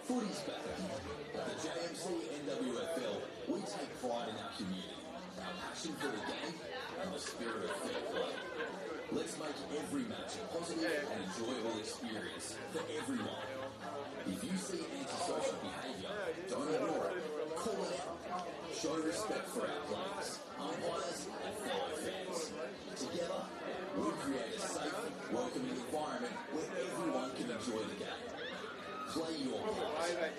Footy's back. At the JMC NWFL, we take pride in our community, our passion for the game, and the spirit of fair play. Let's make every match a positive and enjoyable experience for everyone. If you see antisocial behaviour, don't ignore it. Call it out. Show respect for our players, umpires, and fellow fans. Together, we'll create a safe, welcoming environment where everyone can enjoy the game. Play your part.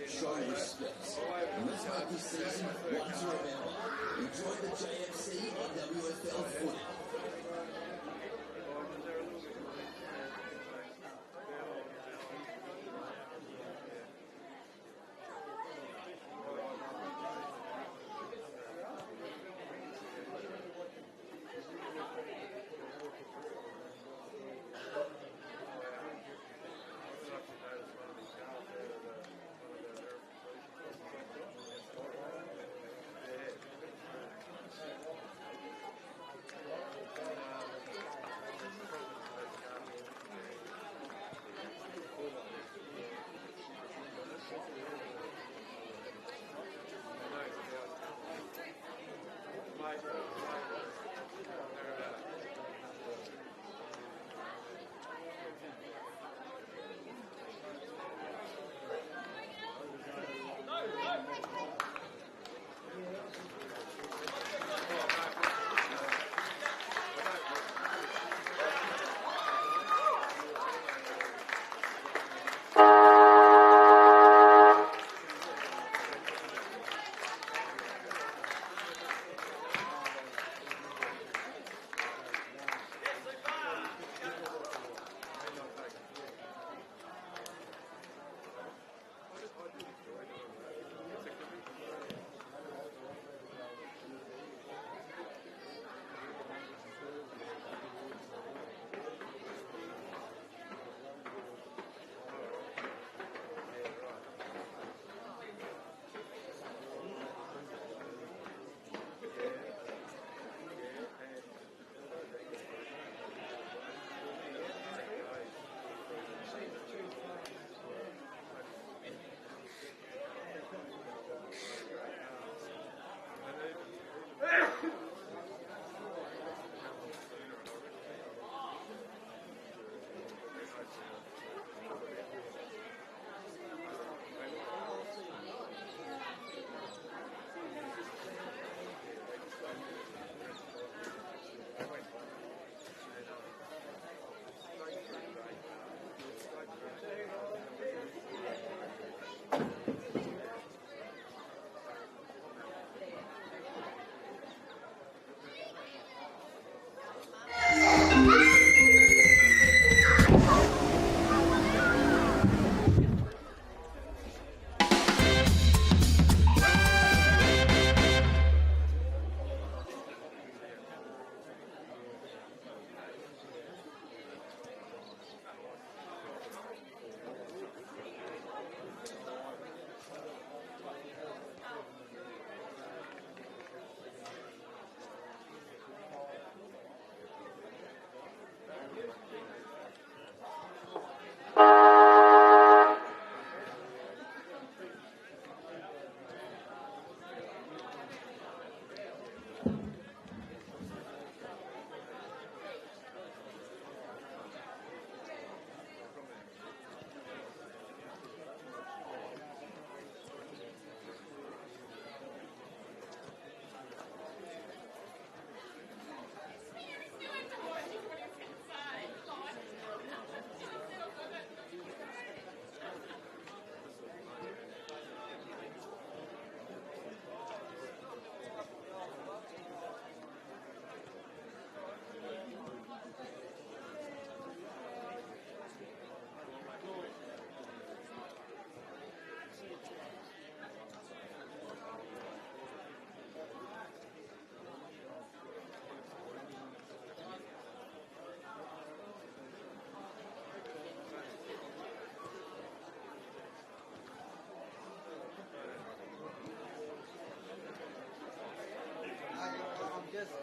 Show respect. Let's make this season one to remember. Enjoy the JMC NWFL footy.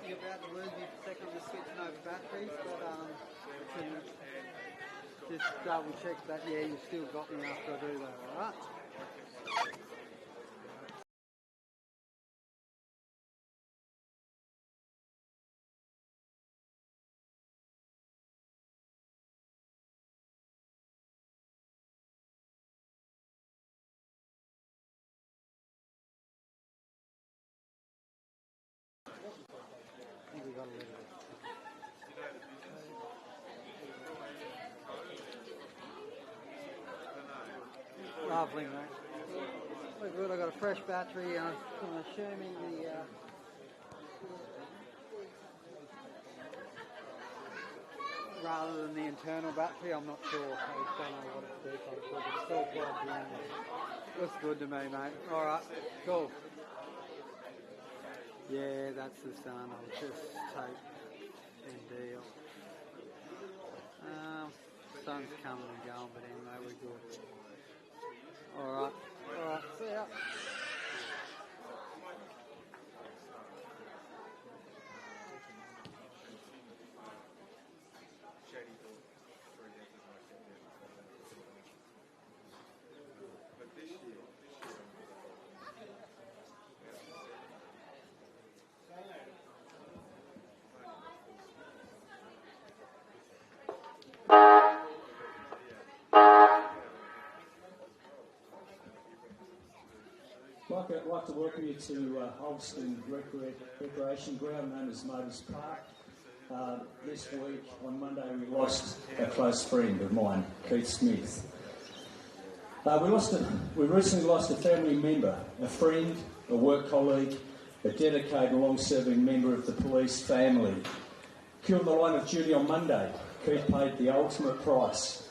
You're about to lose me for a second, just switching over batteries, but can just double check that, yeah, you still got me after I do that, alright? Lovely, mate. Look good, I've got a fresh battery. I'm going to show me the... rather than the internal battery, I'm not sure. I don't know what it's default for, but it's still plugged in. Looks good to me, mate. Alright, cool. Yeah, that's the sun. I'll just take and deal. Sun's coming and going, but anyway, we're good. Alright, see ya. I'd like to welcome you to Ulverstone Recreation Ground, known as Motors Park. This week, on Monday, we lost a close friend of mine, Keith Smith. We recently lost a family member, a friend, a work colleague, a dedicated, long-serving member of the police family. Killed in the line of duty on Monday, Keith paid the ultimate price.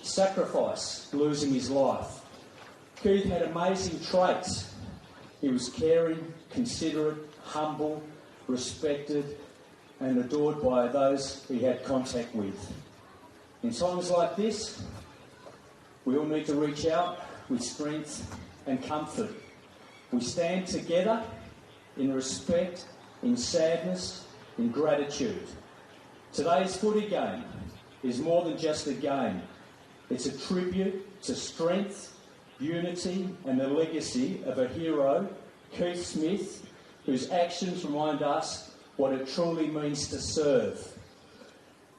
Sacrifice, losing his life. Keith had amazing traits. He was caring, considerate, humble, respected and adored by those he had contact with. In times like this, we all need to reach out with strength and comfort. We stand together in respect, in sadness, in gratitude. Today's footy game is more than just a game. It's a tribute to strength, unity and the legacy of a hero, Keith Smith, whose actions remind us what it truly means to serve.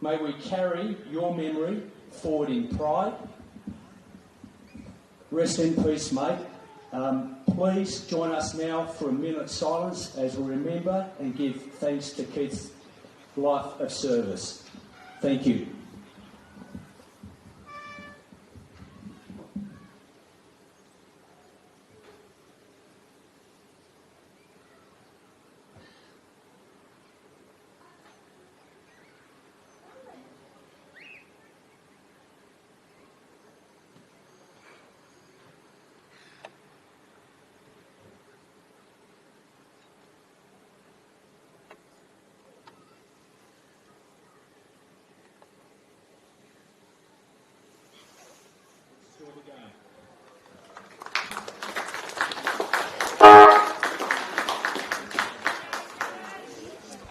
May we carry your memory forward in pride. Rest in peace, mate. Please join us now for a minute's silence as we remember and give thanks to Keith's life of service. Thank you.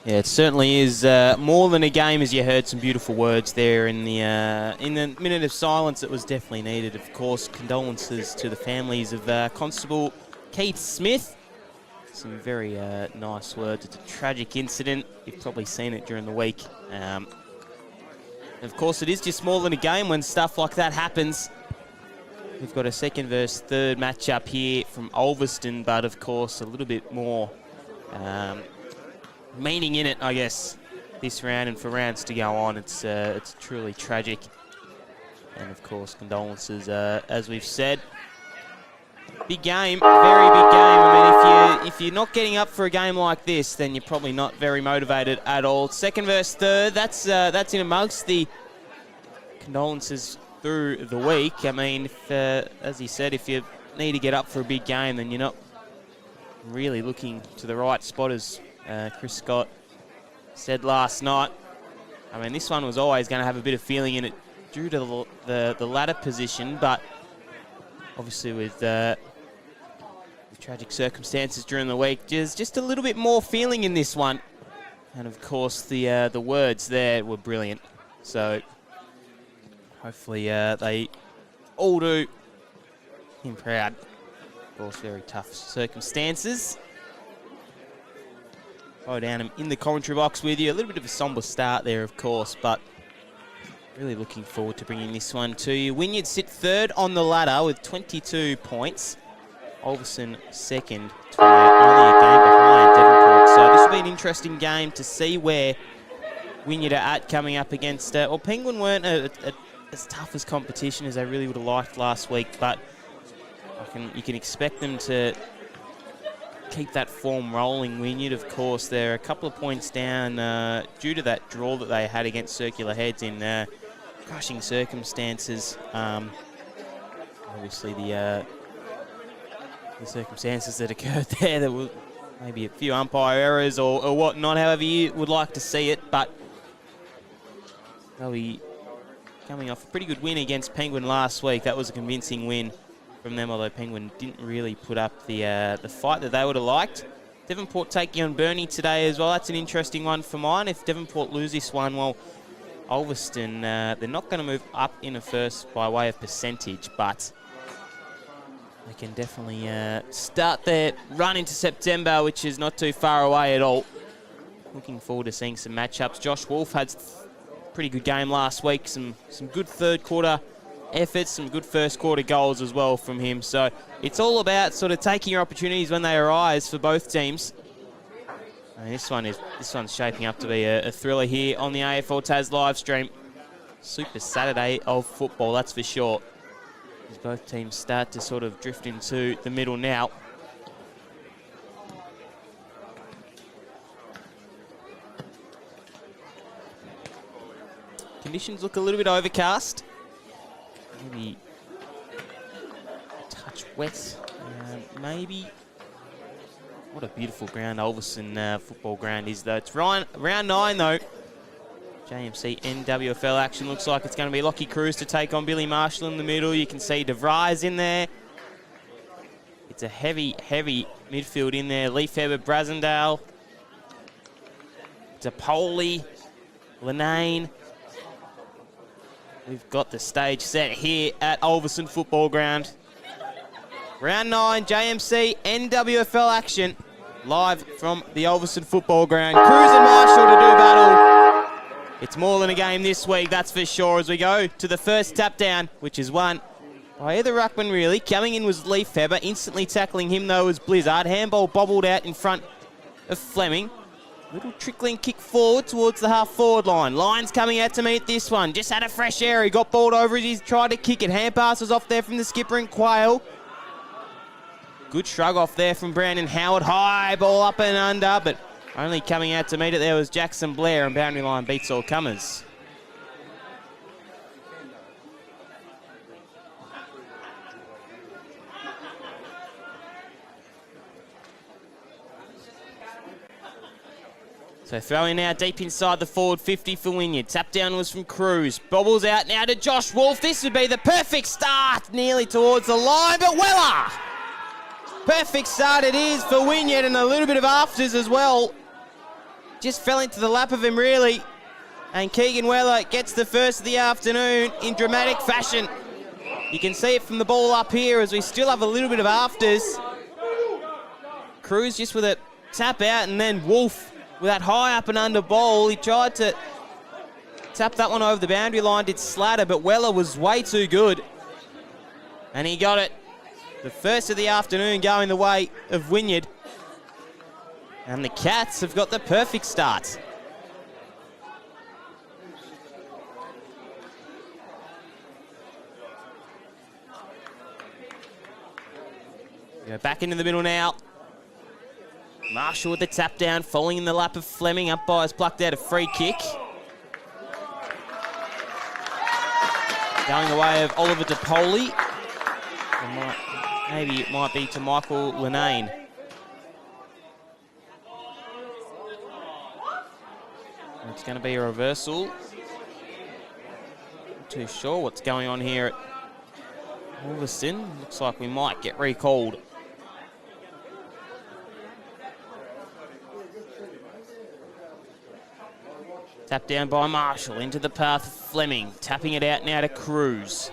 Yeah, it certainly is more than a game, as you heard some beautiful words there in the minute of silence. It was definitely needed. Of course, condolences to the families of Constable Keith Smith. Some very nice words. It's a tragic incident. You've probably seen it during the week. Of course, it is just more than a game when stuff like that happens. We've got a second versus third matchup here from Ulverstone, but of course a little bit more meaning in it, I guess, this round and for rounds to go on. It's truly tragic. And of course, condolences, as we've said. Big game, very big game. I mean, if you're not getting up for a game like this, then you're probably not very motivated at all. Second versus third, that's in amongst the condolences through the week. I mean, as he said, if you need to get up for a big game, then you're not really looking to the right spot, as Chris Scott said last night. I mean, this one was always going to have a bit of feeling in it due to the ladder position, but obviously with tragic circumstances during the week, there's just a little bit more feeling in this one. And of course, the words there were brilliant. So hopefully they all do him proud. Of course, very tough circumstances. Go down in the commentary box with you. A little bit of a somber start there, of course, but really looking forward to bringing this one to you. Wynyard sit third on the ladder with 22 points. Ulverstone second, 28, only a game behind Devonport. So this will be an interesting game to see where Wynyard are at coming up against... Penguin weren't as tough as competition as they really would have liked last week, but you can expect them to keep that form rolling. Wynyard, of course, they're a couple of points down due to that draw that they had against Circular Heads in crushing circumstances. Obviously, the circumstances that occurred there were maybe a few umpire errors or whatnot, however you would like to see it, but they'll be coming off a pretty good win against Penguin last week. That was a convincing win from them, although Penguin didn't really put up the fight that they would have liked. Devonport taking on Burnie today as well. That's an interesting one for mine. If Devonport lose this one, well, Ulverstone, they're not going to move up in a first by way of percentage, but they can definitely start their run into September, which is not too far away at all. Looking forward to seeing some matchups. Josh Wolf had a pretty good game last week. Some good third quarter efforts, some good first quarter goals as well from him. So it's all about sort of taking your opportunities when they arise for both teams. And this one's shaping up to be a thriller here on the AFL Tas live stream. Super Saturday of football, that's for sure. As both teams start to sort of drift into the middle now. Conditions look a little bit overcast. Maybe a touch wet. Maybe. What a beautiful ground Ulverstone football ground is, though. It's round 9, though. JMC NWFL action looks like it's going to be Lockie Cruz to take on Billy Marshall in the middle. You can see DeVries in there. It's a heavy midfield in there. Leif Heber, Brasendale. Dapoli, Lenane. We've got the stage set here at Ulverstone Football Ground. Round 9, JMC NWFL action. Live from the Ulverstone Football Ground. Cruz and Marshall to do battle. It's more than a game this week, that's for sure, as we go to the first tap down, which is won by either ruckman, really. Coming in was Leif Heber. Instantly tackling him, though, was Blizzard. Handball bobbled out in front of Fleming. Little trickling kick forward towards the half-forward line. Lyons coming out to meet this one. Just had a fresh air. He got balled over as he tried to kick it. Hand pass was off there from the skipper and Quayle. Good shrug off there from Brandon Howard. High ball up and under, but only coming out to meet it there was Jackson Blair, and boundary line beats all comers. So throwing now deep inside the forward 50 for Wynyard. Tap down was from Cruz. Bobbles out now to Josh Wolf. This would be the perfect start, nearly towards the line, but Weller! Perfect start it is for Wynyard, and a little bit of afters as well. Just fell into the lap of him, really. And Keegan Weller gets the first of the afternoon in dramatic fashion. You can see it from the ball up here as we still have a little bit of afters. Cruz just with a tap out, and then Wolf with that high up and under ball. He tried to tap that one over the boundary line, did Slatter, but Weller was way too good. And he got it. The first of the afternoon going the way of Wynyard. And the Cats have got the perfect start. Go back into the middle now. Marshall with the tap down, falling in the lap of Fleming. Umpires plucked out a free kick. Going the way of Oliver DePoli. Maybe it might be to Michael Lenane. It's going to be a reversal. Not too sure what's going on here at Ulverstone. Looks like we might get recalled. Tap down by Marshall into the path of Fleming. Tapping it out now to Cruz.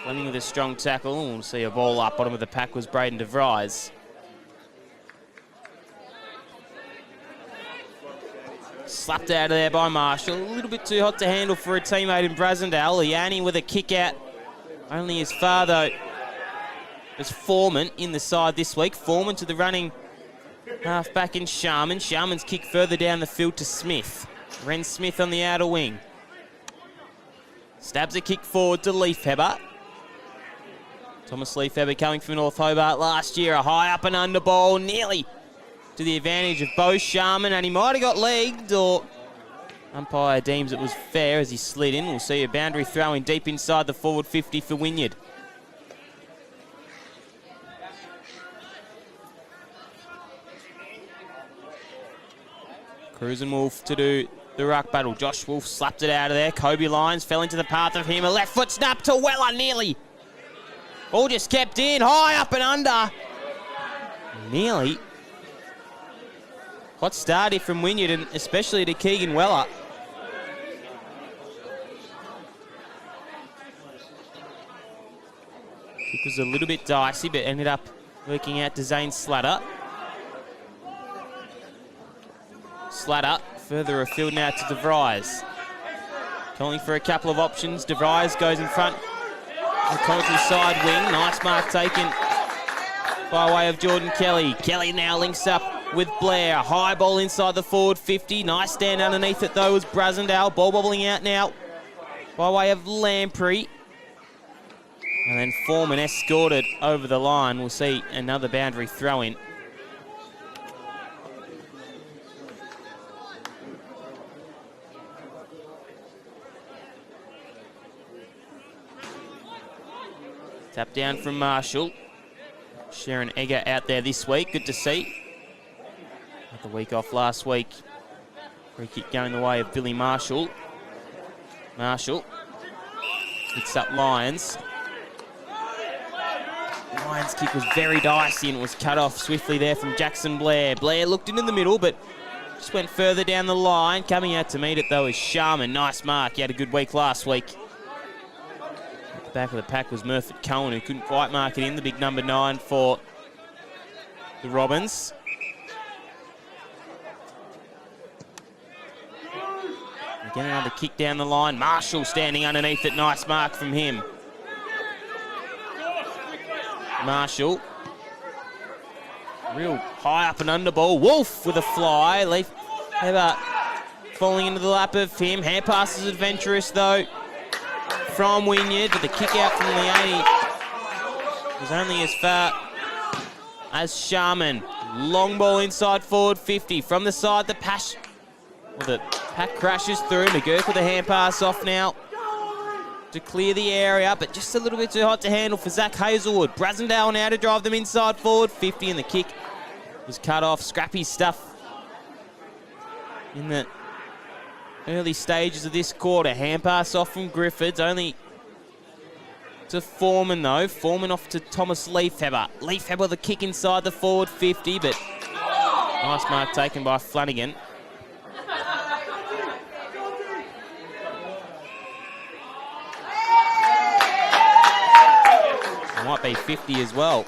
Fleming with a strong tackle. We'll see a ball up. Bottom of the pack was Braden DeVries. Slapped out of there by Marshall. A little bit too hot to handle for a teammate in Brasendale. Yanni with a kick out. Only as far, though, as Foreman in the side this week. Foreman to the running half-back in Sharman. Sharman's kick further down the field to Smith. Ren Smith on the outer wing. Stabs a kick forward to Leif Heber. Thomas Leifeber coming from North Hobart last year. A high up and under ball, nearly to the advantage of Bo Sharman, and he might have got legged, or umpire deems it was fair as he slid in. We'll see a boundary throw in deep inside the forward 50 for Wynyard. Cruisin' Wolf to do the ruck battle. Josh Wolf slapped it out of there. Kobe Lyons fell into the path of him. A left foot snap to Weller, nearly. All just kept in, high up and under. Nearly. Hot start here from Wynyard, and especially to Keegan Weller. Kick was a little bit dicey, but ended up working out to Zane Slatter. Slatter further afield now to DeVries. Calling for a couple of options. DeVries goes in front. The commentary side wing. Nice mark taken by way of Jordan Kelly. Kelly now links up with Blair. High ball inside the forward 50. Nice stand underneath it though was Brasendale. Ball bobbling out now by way of Lamprey. And then Foreman escorted over the line. We'll see another boundary throw in. Tap down from Marshall. Sharon Egger out there this week. Good to see. Had the week off last week. Free kick going the way of Billy Marshall. Marshall hits up Lyons. Lyons' kick was very dicey and it was cut off swiftly there from Jackson Blair. Blair looked into the middle, but just went further down the line. Coming out to meet it though is Sharman. Nice mark. He had a good week last week. At the back of the pack was Murphy Cohen, who couldn't quite mark it in. The big number 9 for the Robins. Again, another kick down the line. Marshall standing underneath it. Nice mark from him. Marshall. Real high up and under ball. Wolf with a fly. Leaf Heber falling into the lap of him. Hand pass is adventurous though from Wynyard, but the kick out from Leone was only as far as Sharman. Long ball inside forward 50. From the side, the pack crashes through. McGurk with a hand pass off now to clear the area, but just a little bit too hot to handle for Zach Hazelwood. Brasendale now to drive them inside forward 50, and the kick was cut off. Scrappy stuff in the early stages of this quarter. Hand pass off from Griffiths, only to Foreman though. Foreman off to Thomas Leifeber. Leifeber the kick inside the forward 50, but nice mark taken by Flanagan. Might be 50 as well.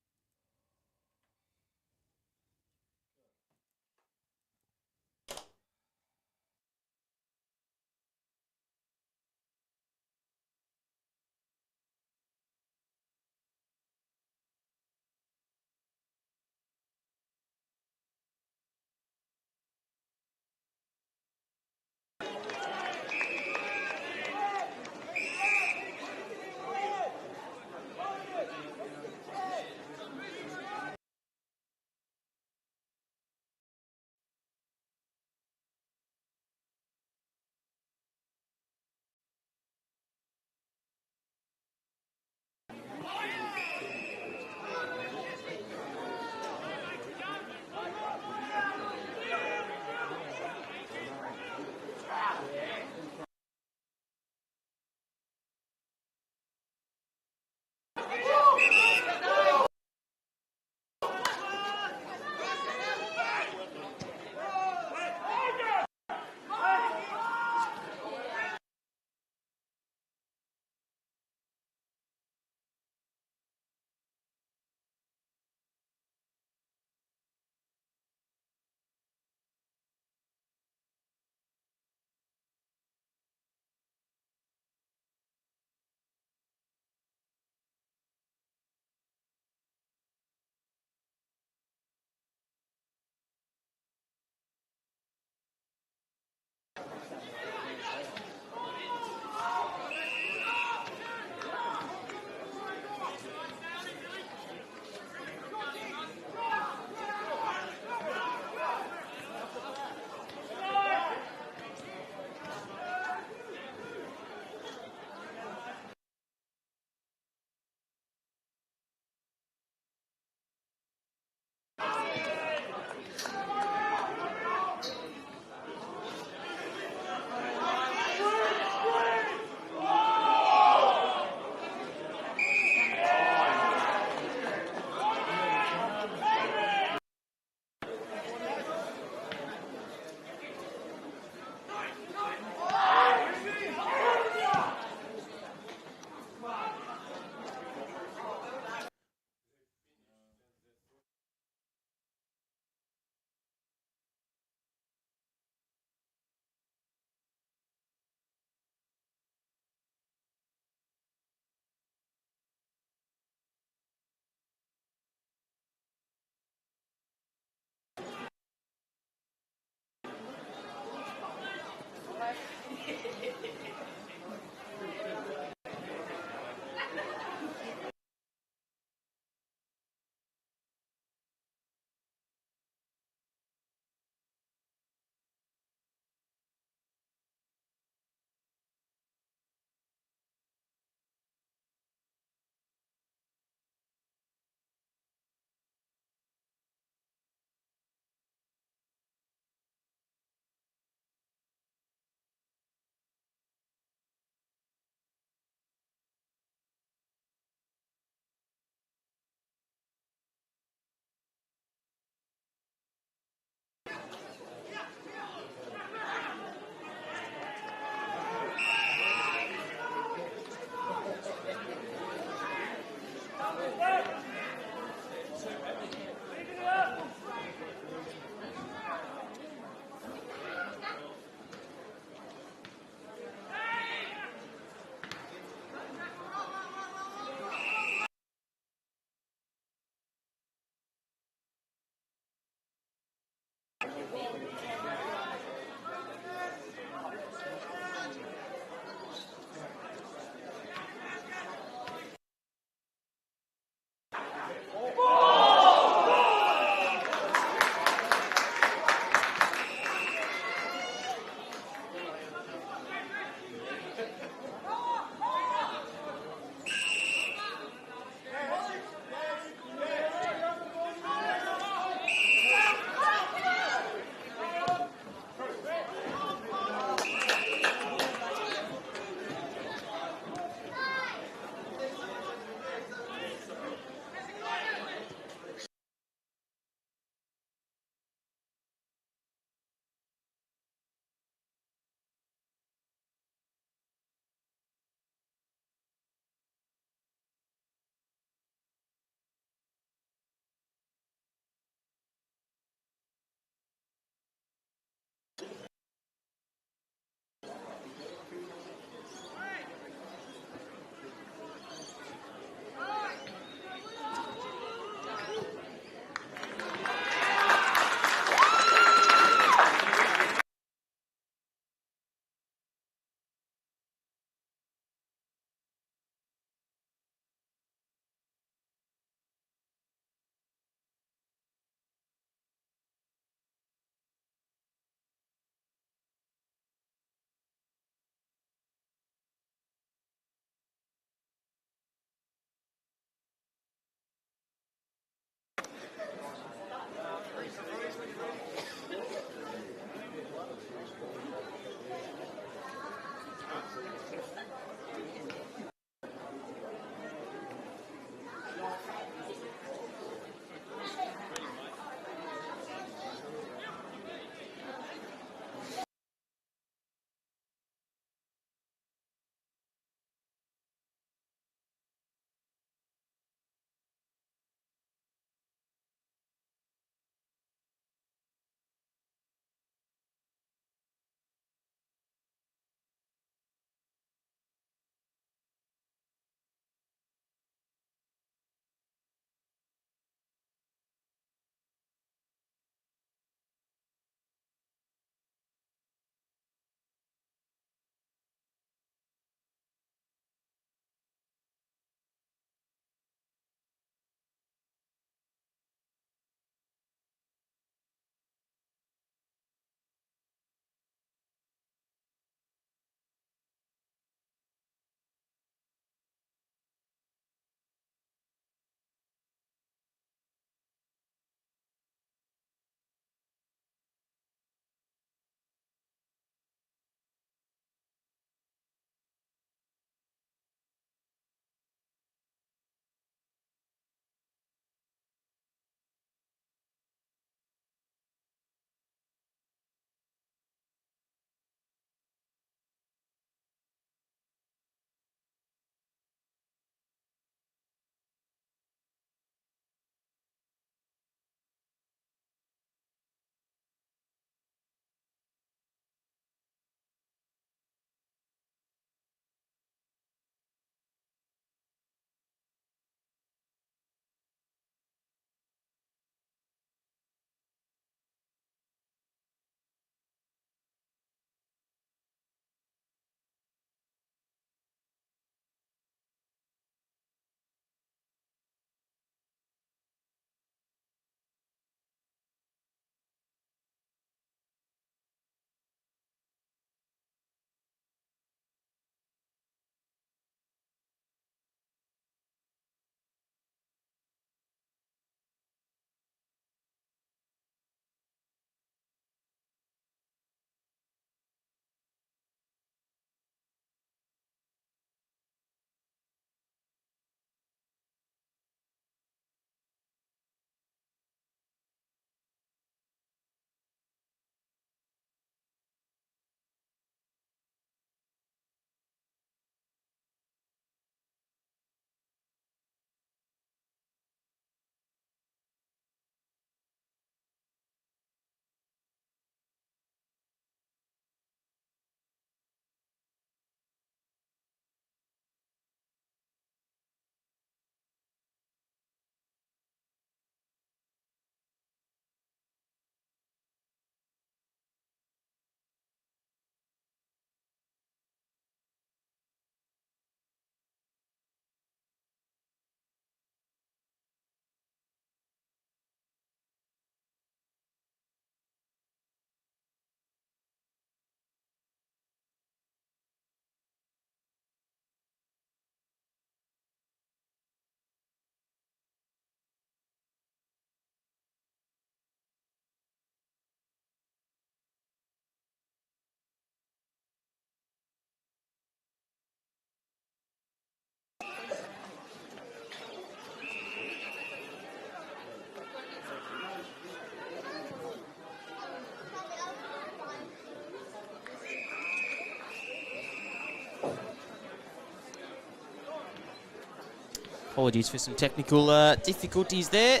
Apologies for some technical difficulties there.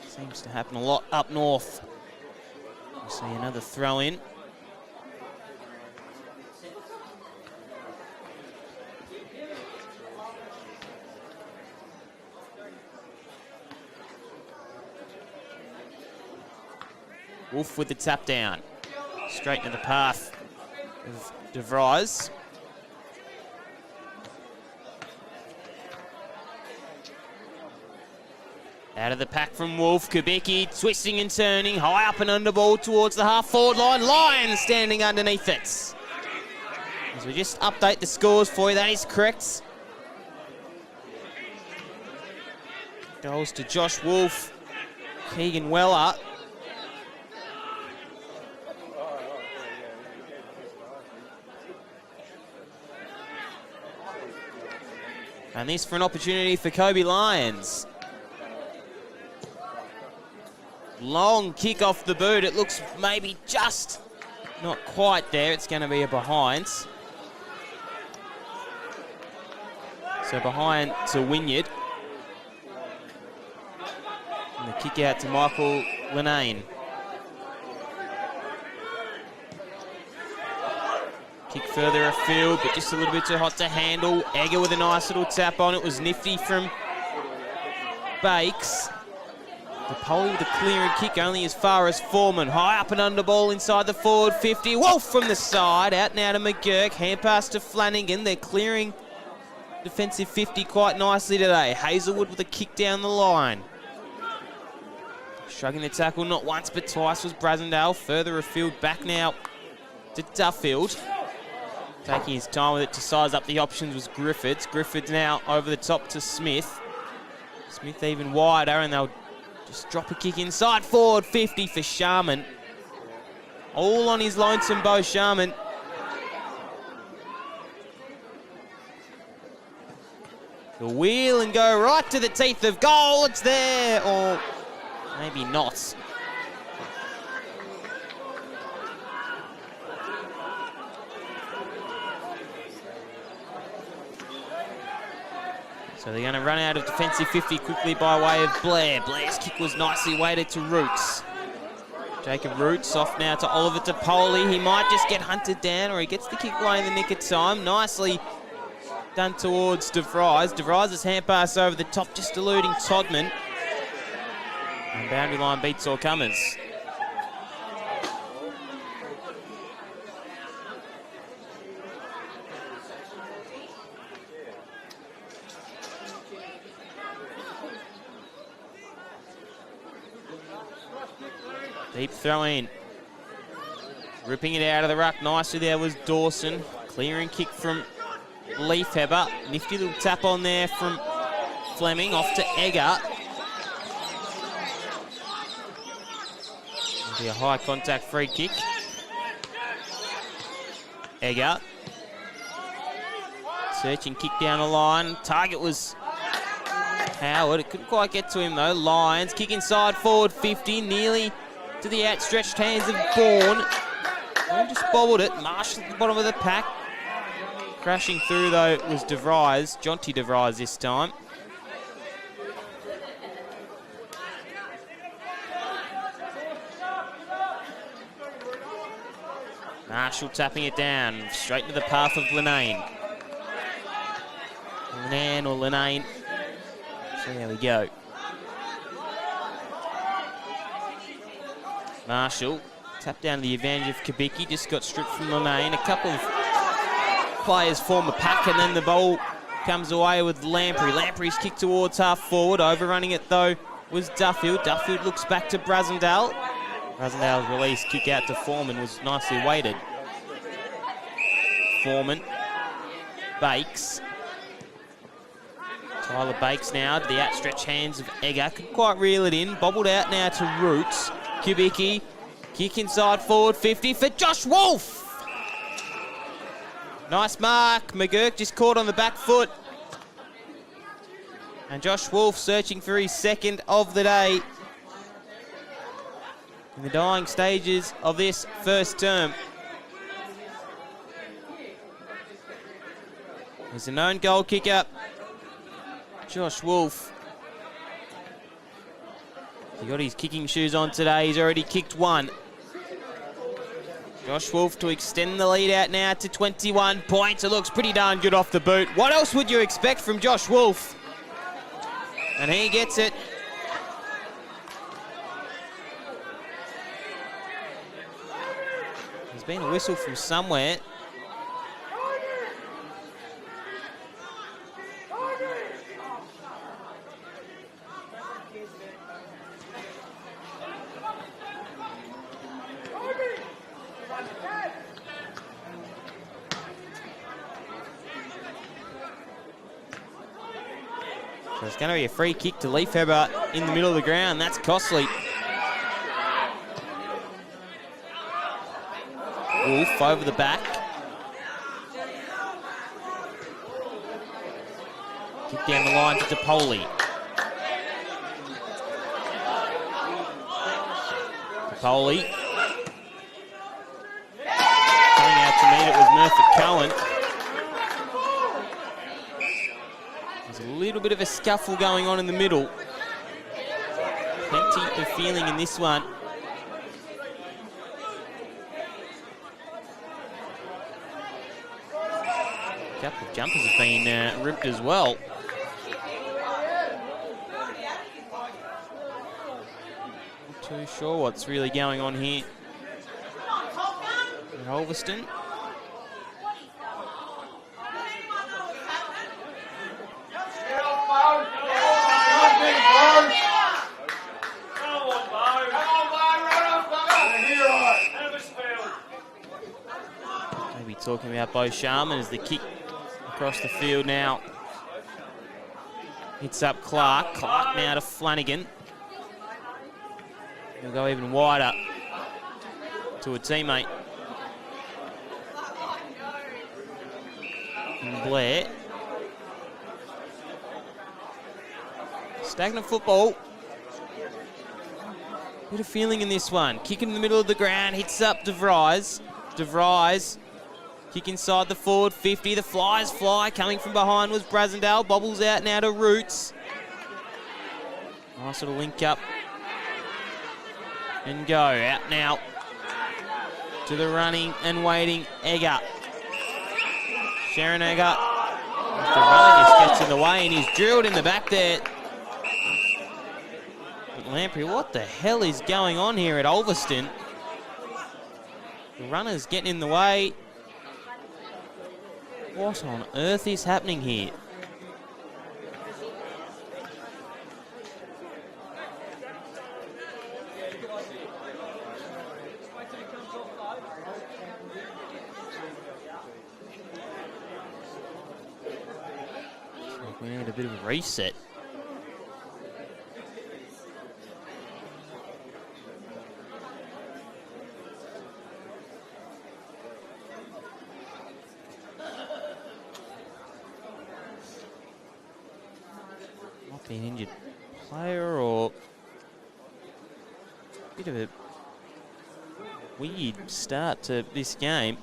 Seems to happen a lot up north. We'll see another throw in. Wolf with the tap down. Straight into the path of De Vries. Out of the pack from Wolf. Kubicki twisting and turning. High up and under ball towards the half-forward line. Lions standing underneath it. As we just update the scores for you, that is correct. Goals to Josh Wolf. Keegan Weller. And this for an opportunity for Kobe Lyons. Long kick off the boot. It looks maybe just not quite there. It's going to be a behind. So behind to Wynyard. And the kick out to Michael Linane. Kick further afield, but just a little bit too hot to handle. Egger with a nice little tap on. It was nifty from Bakes. DePoli with a clearing kick only as far as Foreman. High up and under ball inside the forward 50. Wolf from the side. Out now to McGurk. Hand pass to Flanagan. They're clearing defensive 50 quite nicely today. Hazelwood with a kick down the line. Shrugging the tackle not once but twice was Brasendale. Further afield back now to Duffield. Taking his time with it to size up the options was Griffiths. Griffiths now over the top to Smith. Smith even wider, and they'll just drop a kick inside forward 50 for Sharman. All on his lonesome Bo Sharman. The wheel and go right to the teeth of goal. It's there, or maybe not. So they're going to run out of defensive 50 quickly by way of Blair. Blair's kick was nicely weighted to Roots. Jacob Roots off now to Oliver DePoli. He might just get hunted down, or he gets the kick away in the nick of time. Nicely done towards De Vries. De Vries' hand pass over the top, just eluding Todman. And boundary line beats all comers. Deep throw in. Ripping it out of the ruck nicely there was Dawson. Clearing kick from Leafheber. Nifty little tap on there from Fleming. Off to Egger. It'll be a high contact free kick. Egger. Searching kick down the line. Target was Howard. It couldn't quite get to him though. Lyons kick inside forward 50. Nearly to the outstretched hands of Bourne. And just bobbled it. Marshall at the bottom of the pack. Crashing through though was De Vries. Jonty De Vries this time. Marshall tapping it down. Straight into the path of Linane. Linane or Linane. So there we go. Marshall, tap down to the advantage of Kubicki, just got stripped from Linane. A couple of players form a pack, and then the ball comes away with Lamprey. Lamprey's kick towards half forward, overrunning it though was Duffield. Duffield looks back to Brasendale. Brasendale's release, kick out to Foreman, was nicely weighted. Foreman, Bakes. Tyler Bakes now to the outstretched hands of Egger. Couldn't quite reel it in, bobbled out now to Roots. Kubicki, kick inside forward 50 for Josh Wolf. Nice mark. McGurk just caught on the back foot. And Josh Wolf searching for his second of the day. In the dying stages of this first term. There's a known goal kicker. Josh Wolf. He got his kicking shoes on today. He's already kicked one. Josh Wolf to extend the lead out now to 21 points. It looks pretty darn good off the boot. What else would you expect from Josh Wolf? And he gets it. There's been a whistle from somewhere. So it's going to be a free kick to Leifheber in the middle of the ground. That's costly. Wolf over the back. Kick down the line to Topoli. Topoli. Coming out to meet it was Murphy Cohen. There's a little bit of a scuffle going on in the middle. Plenty of feeling in this one. A couple of jumpers have been ripped as well. Not too sure what's really going on here at Ulverstone. Maybe talking about Bo Sharman as the kick across the field now. Hits up Clark. Clark now to Flanagan. He'll go even wider to a teammate. And Blair. Stagnant football. Bit of feeling in this one. Kick in the middle of the ground. Hits up DeVries. DeVries. Kick inside the forward 50. The Flyers fly. Coming from behind was Brasendale. Bobbles out now to Roots. Nice little link up. And go. Out now to the running and waiting Egger. Sharon Egger. The runner just gets in the way and he's drilled in the back there. But Lamprey, what the hell is going on here at Ulverstone? The runner's getting in the way. What on earth is happening here? We need a bit of a reset. Might be an injured player or a bit of a weird start to this game.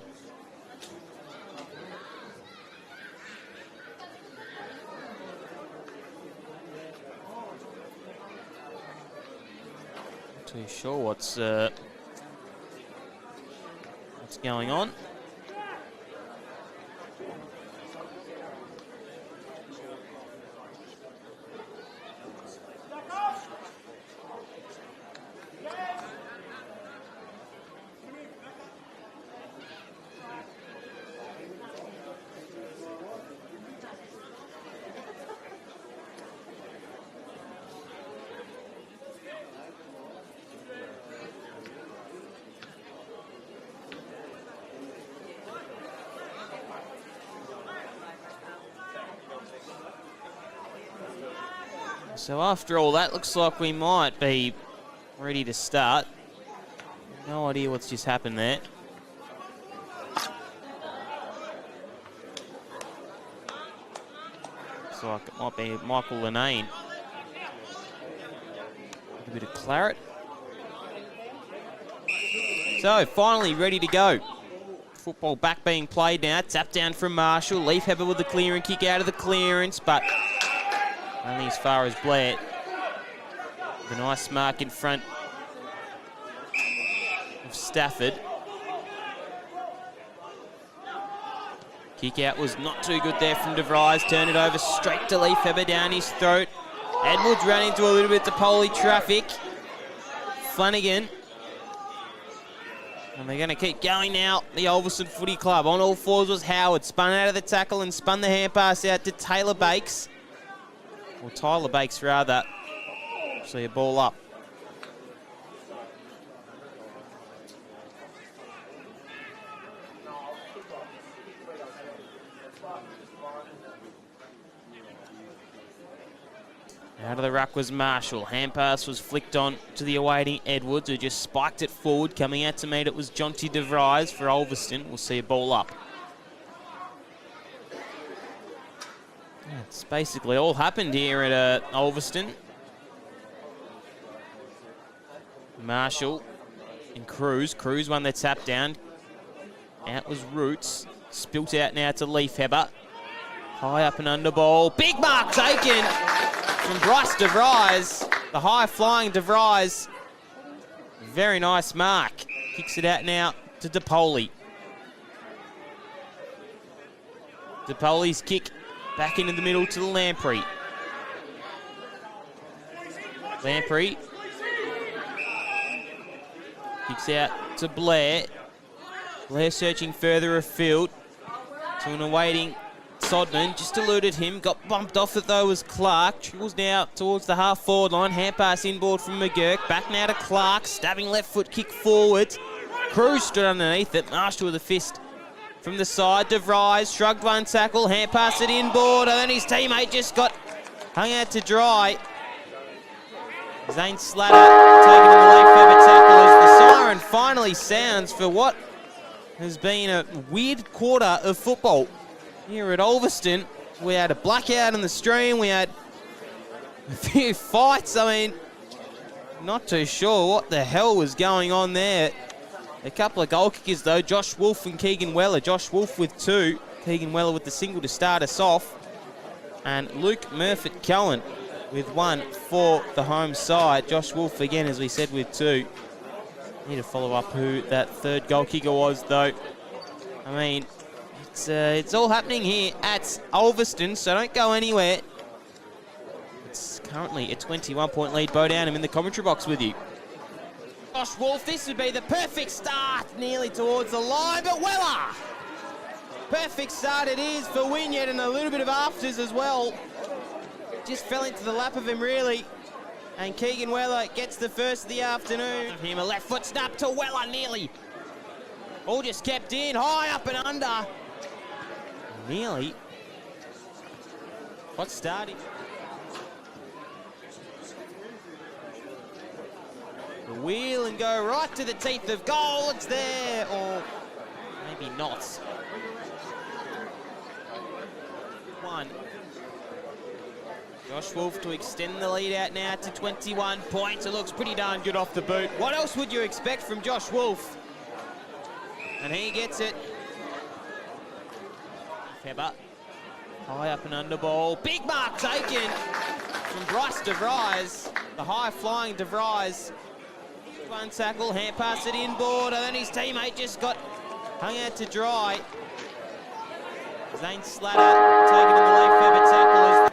Too sure what's going on. So after all that, looks like we might be ready to start. No idea what's just happened there. Looks like it might be Michael Linane. A bit of claret. So finally ready to go. Football back being played now. Tap down from Marshall. Leifheber with the clear and kick out of the clearance, but only as far as Blair. The nice mark in front of Stafford. Kick out was not too good there from DeVries. Turn it over straight to Leif Heber down his throat. Edwards ran into a little bit of Poli traffic. Flanagan. And they're going to keep going now. The Ulverstone Footy Club. On all fours was Howard. Spun out of the tackle and spun the hand pass out to Taylor Bakes. Or Tyler Bakes, rather. See a ball up. Out of the ruck was Marshall. Hand pass was flicked on to the awaiting Edwards, who just spiked it forward. Coming out to meet it was Jonty DeVries for Ulverstone. We'll see a ball up. It's basically all happened here at Ulverstone. Marshall and Cruz. Cruz won the tap down. Out was Roots. Spilt out now to Leif Heber. High up and under ball. Big mark taken from Bryce DeVries. The high-flying DeVries. Very nice mark. Kicks it out now to DePoli. DePoli's kick back into the middle to the Lamprey. Lamprey kicks out to Blair. Blair searching further afield to an awaiting Sodman. Just eluded him. Got bumped off it though was Clark. Trickles now towards the half-forward line. Hand pass inboard from McGurk. Back now to Clark. Stabbing left foot kick forward. Cruz stood underneath it. Marshall with a fist from the side. DeVries shrugged one tackle. Hand pass it inboard. And then his teammate just got hung out to dry. Zane Slatter taking in the Leif Heber tackle as the siren finally sounds for what has been a weird quarter of football here at Ulverstone. We had a blackout in the stream. We had a few fights. I mean, not too sure what the hell was going on there. A couple of goal kickers though, Josh Wolfe and Keegan Weller. Josh Wolfe with 2, Keegan Weller with the single to start us off. And Luke Murfitt-Cohen with 1 for the home side. Josh Wolfe again, as we said, with 2. Need to follow up who that third goal kicker was though. I mean, it's all happening here at Ulverstone, so don't go anywhere. It's currently a 21-point lead. Bo Down, I'm in the commentary box with you. Josh Wolfe, this would be the perfect start, nearly towards the line, but Weller! Perfect start it is for Wynyard, and a little bit of afters as well. Just fell into the lap of him, really. And Keegan Weller gets the first of the afternoon. Him a left foot snap to Weller, nearly. All just kept in, high up and under. Nearly. What's starting? The wheel and go right to the teeth of goal. It's there, or maybe not. 1. Josh Wolfe to extend the lead out now to 21 points. It looks pretty darn good off the boot. What else would you expect from Josh Wolfe? And he gets it. Heber. High up and under ball. Big mark taken from Bryce DeVries. The high-flying DeVries. 1 tackle, hand pass it inboard, and then his teammate just got hung out to dry. Zane Slatter taking in the Leif Heber tackle.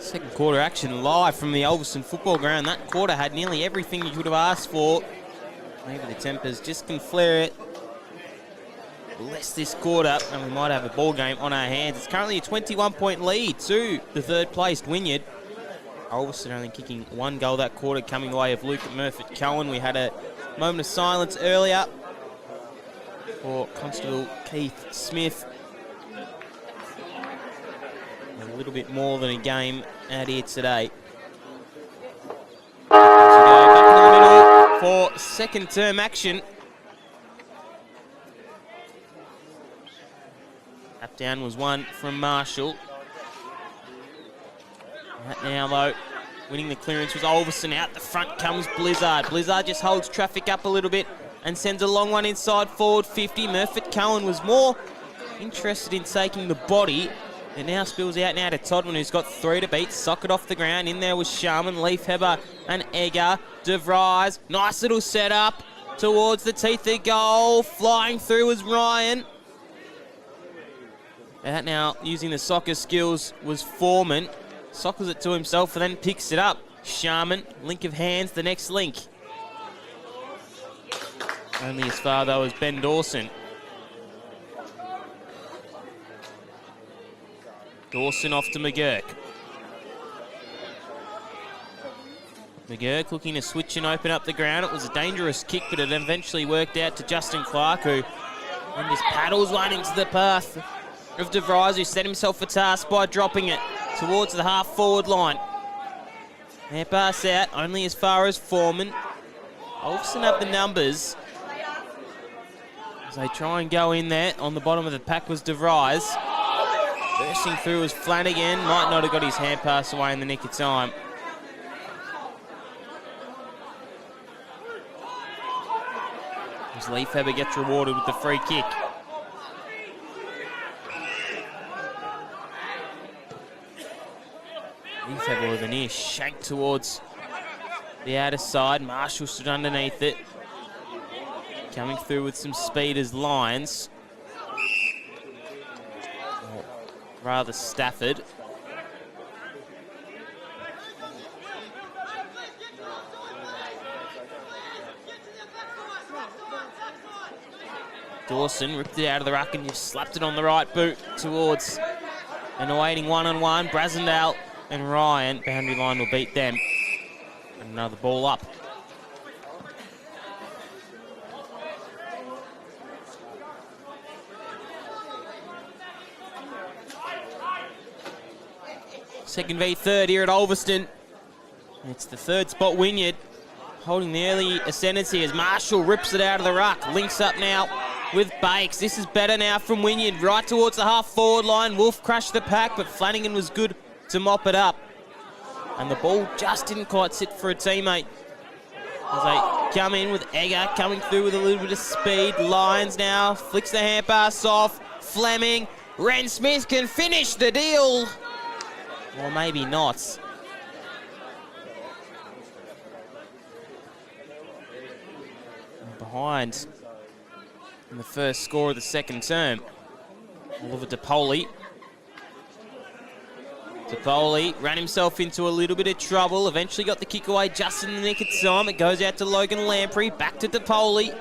Second quarter action live from the Ulverstone football ground. That quarter had nearly everything you could have asked for. Maybe the tempers just can flare it less this quarter, and we might have a ball game on our hands. It's currently a 21-point lead to the third-placed Wynyard. Ulverstone only kicking one goal that quarter, coming away of Luke Murphy-Cohen. We had a moment of silence earlier for Constable Keith Smith. A little bit more than a game out here today. As we go back in the middle for second term action. Up down was one from Marshall. Right now, though, winning the clearance was Ulverstone. Out the front comes Blizzard. Blizzard just holds traffic up a little bit and sends a long one inside forward 50. Murphy-Cohen was more interested in taking the body. It now spills out now to Todman, who's got 3 to beat. Socket off the ground. In there was Sharman, Leafheber and Egger. De Vries, nice little setup towards the teeth of goal. Flying through was Ryan. Out now, using the soccer skills, was Foreman. Sockles it to himself and then picks it up. Sharman, link of hands, the next link. Only as far, though, as Ben Dawson. Dawson off to McGurk. McGurk looking to switch and open up the ground. It was a dangerous kick, but it eventually worked out to Justin Clark, who then just paddles one into the path of De Vries, who set himself a task by dropping it towards the half-forward line. Their pass out, only as far as Foreman. Ulverstone have the numbers as they try and go in there. On the bottom of the pack was De Vries. Bursting through was Flanagan. Might not have got his hand pass away in the nick of time. As Leafheber gets rewarded with the free kick. Leafheber with a near shank towards the outer side. Marshall stood underneath it. Coming through with some speed as Lions. Rather Stafford. Dawson ripped it out of the ruck and just slapped it on the right boot towards an awaiting one-on-one. Brasendale and Ryan. Boundary line will beat them. And another ball up. Second v third here at Ulverstone. It's the third spot Wynyard holding the early ascendancy as Marshall rips it out of the ruck. Links up now with Bakes. This is better now from Wynyard, right towards the half-forward line. Wolf crushed the pack, but Flanagan was good to mop it up. And the ball just didn't quite sit for a teammate. As they come in with Egger coming through with a little bit of speed. Lyons now flicks the hand pass off. Fleming. Ren Smith can finish the deal. Or maybe not. And behind in the first score of the second term. Oliver DePoli. DePoli ran himself into a little bit of trouble. Eventually got the kick away just in the nick of time. It goes out to Logan Lamprey. Back to DePoli.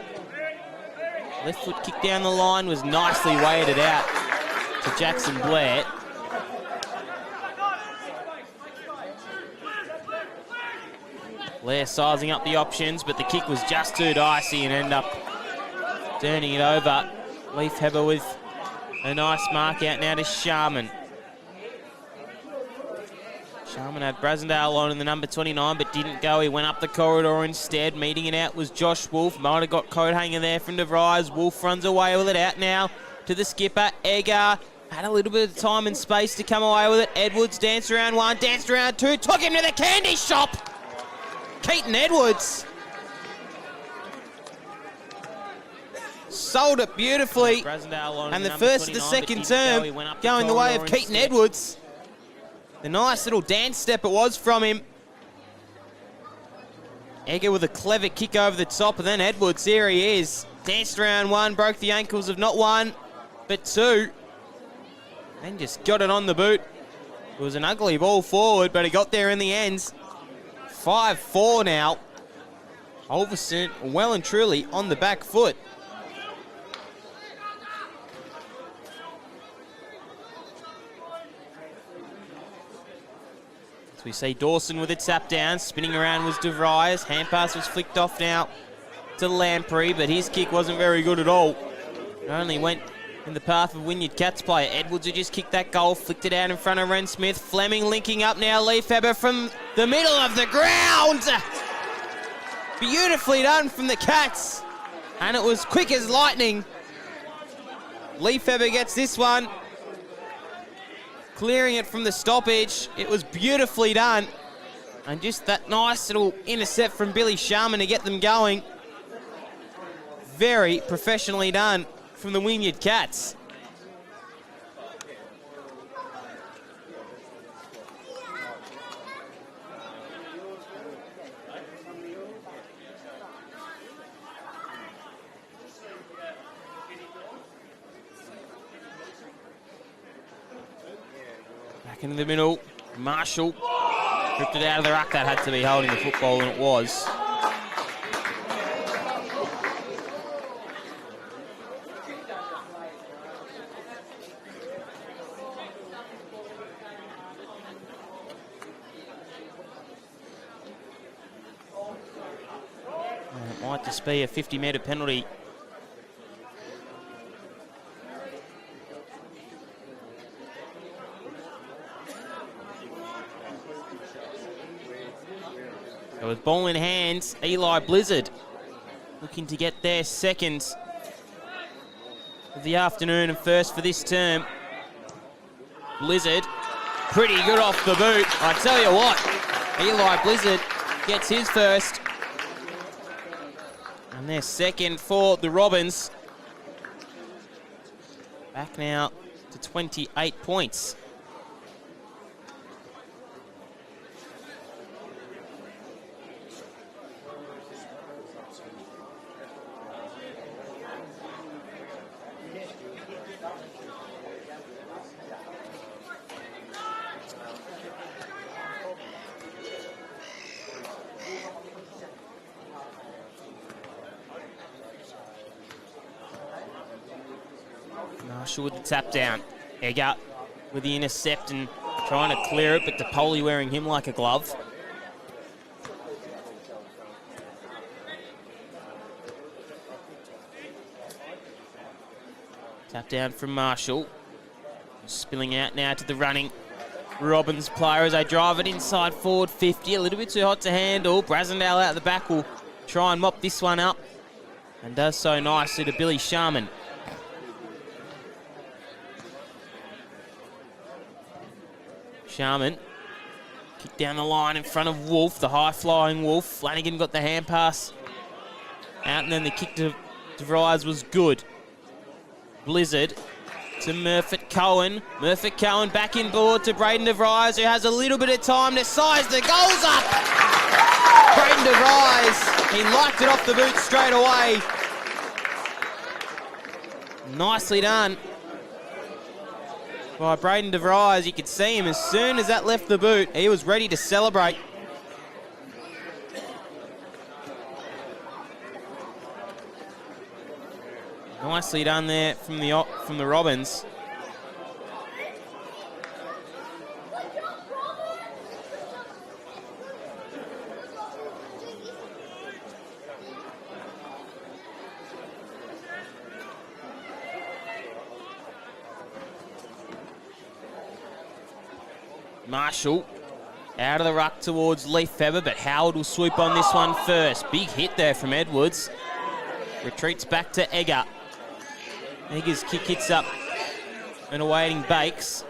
Left foot kick down the line was nicely weighted out to Jackson Blair. Blair sizing up the options, but the kick was just too dicey and ended up turning it over. Leafheber with a nice mark out now to Sharman. Sharman had Brasendale on in the number 29, but didn't go. He went up the corridor instead. Meeting it out was Josh Wolf. Might have got coat hanger there from De Vries. Wolf runs away with it out now to the skipper. Egger had a little bit of time and space to come away with it. Edwards danced around one, danced around two, took him to the candy shop. Keaton Edwards sold it beautifully, and the first of the second term going the way of Keaton Edwards. The nice little dance step it was from him. Egger with a clever kick over the top, and then Edwards, here he is. Danced around one, broke the ankles of not one, but two. And just got it on the boot It was an ugly ball forward, but he got there in the end. 5-4 now. Ulverstone well and truly on the back foot. As we see Dawson with a tap down. Spinning around was De Vries. Hand pass was flicked off now to Lamprey, but his kick wasn't very good at all. It only went in the path of Wynyard Cats player. Edwards who just kicked that goal, flicked it out in front of Ren Smith. Fleming linking up now. Lefebvre from the middle of the ground. Beautifully done from the Cats. And it was quick as lightning. Lefebvre gets this one. Clearing it from the stoppage. It was beautifully done. And just that nice little intercept from Billy Sharman to get them going. Very professionally done from the Wynyard Cats. Back into the middle, Marshall ripped it out of the ruck. That had to be holding the football, and it was. It might just be a 50-metre penalty. So with ball in hands, Eli Blizzard looking to get their second of the afternoon and first for this term. Blizzard, pretty good off the boot. I tell you what, Eli Blizzard gets his first. And their second for the Robins. Back now to 28 points. Marshall with the tap down. Egger with the intercept and trying to clear it, but DePoli wearing him like a glove. Tap down from Marshall. Spilling out now to the running Robbins player as they drive it inside forward 50. A little bit too hot to handle. Brasendale out the back will try and mop this one up. And does so nicely to Billy Sharman. Sharman kicked down the line in front of Wolf, the high-flying Wolf. Flanagan got the hand pass out, and then the kick to Vries was good. Blizzard to Murphy Cohen. Murphy Cohen back in board to Braden De Vries, who has a little bit of time to size the goals up. Braden De Vries, he liked it off the boot straight away. Nicely done by Braden De Vries. You could see him as soon as that left the boot, he was ready to celebrate. Nicely done there from the Robins. Marshall out of the ruck towards Lefebvre, but Howard will swoop on this one first. Big hit there from Edwards. Retreats back to Egger. Egger's kick hits up and awaiting Bakes.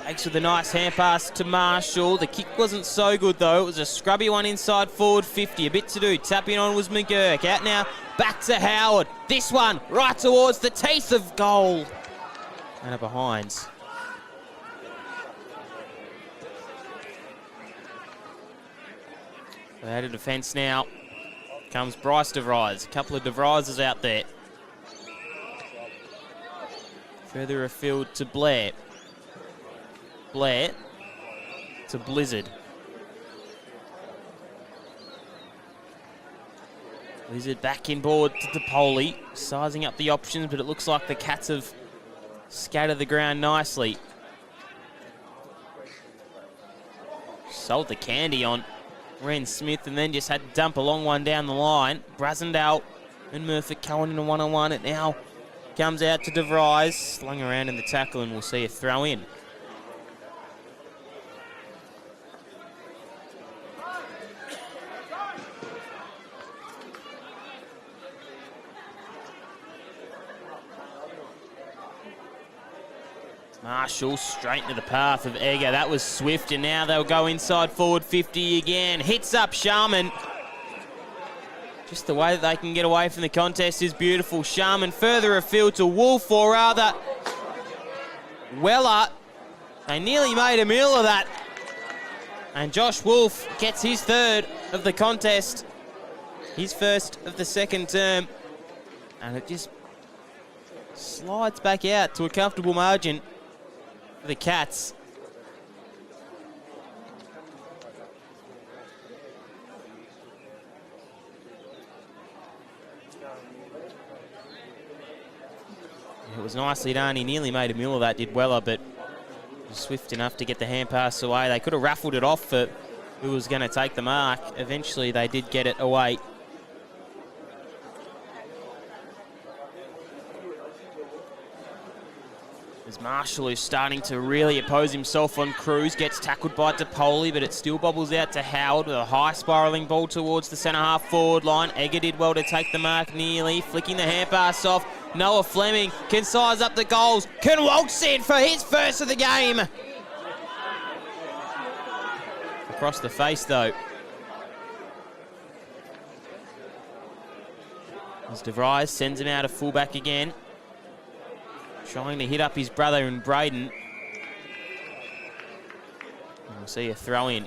Bakes with a nice hand pass to Marshall. The kick wasn't so good though. It was a scrubby one inside forward 50. A bit to do. Tapping on was McGurk. Out now, back to Howard. This one right towards the teeth of goal. And a behind. Out of defence now comes Bryce De Vries. A couple of De Vrieses out there. Further afield to Blair. Blair to Blizzard. Blizzard back inboard to DePoli, sizing up the options, but it looks like the Cats have scattered the ground nicely. Sold the candy on Ren Smith and then just had to dump a long one down the line. Brasendale and Murphy Cohen in a one-on-one. It now comes out to DeVries, slung around in the tackle, and we'll see a throw in. Marshall straight into the path of Egger. That was swift, and now they'll go inside forward 50 again. Hits up Sharman. Just the way that they can get away from the contest is beautiful. Sharman further afield to Wolf, or rather, Weller. They nearly made a meal of that. And Josh Wolf gets his third of the contest. His first of the second term. And it just slides back out to a comfortable margin for the Cats. It was nicely done. He nearly made a meal of that, did Weller, but was swift enough to get the hand pass away. They could have raffled it off for who was going to take the mark. Eventually, they did get it away. As Marshall, who's starting to really oppose himself on Cruz, gets tackled by DePoli, but it still bobbles out to Howard with a high spiralling ball towards the centre half forward line. Egger did well to take the mark nearly, flicking the hand pass off. Noah Fleming can size up the goals, can waltz in for his first of the game. Across the face though. As DeVries sends him out of fullback again. Trying to hit up his brother in Braden. And we'll see a throw in.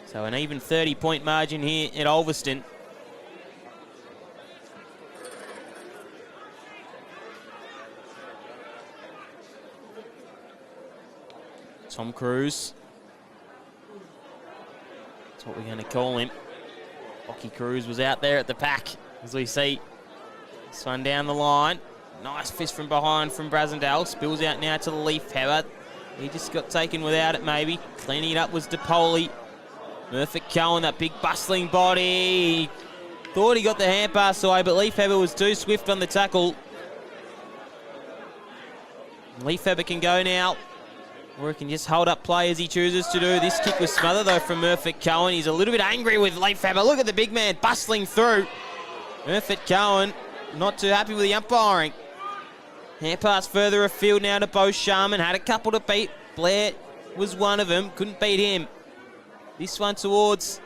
So an even 30-point margin here at Ulverstone. Tom Cruz. That's what we're going to call him. Lockie Cruz was out there at the pack, as we see. This one down the line. Nice fist from behind from Brasendale. Spills out now to the Leaf Heather. He just got taken without it, maybe. Cleaning it up was DePoli. Murphy Cohen, that big bustling body. Thought he got the hand pass away, but Leaf Heather was too swift on the tackle. Leaf Heather can go now, or he can just hold up play as he chooses to do. This kick was smothered, though, from Murphy Cohen. He's a little bit angry with Leaf Heather. Look at the big man bustling through. Murphy Cohen not too happy with the umpiring. Hand pass further afield now to Bo Sharman. Had a couple to beat. Blair was one of them. Couldn't beat him. This one towards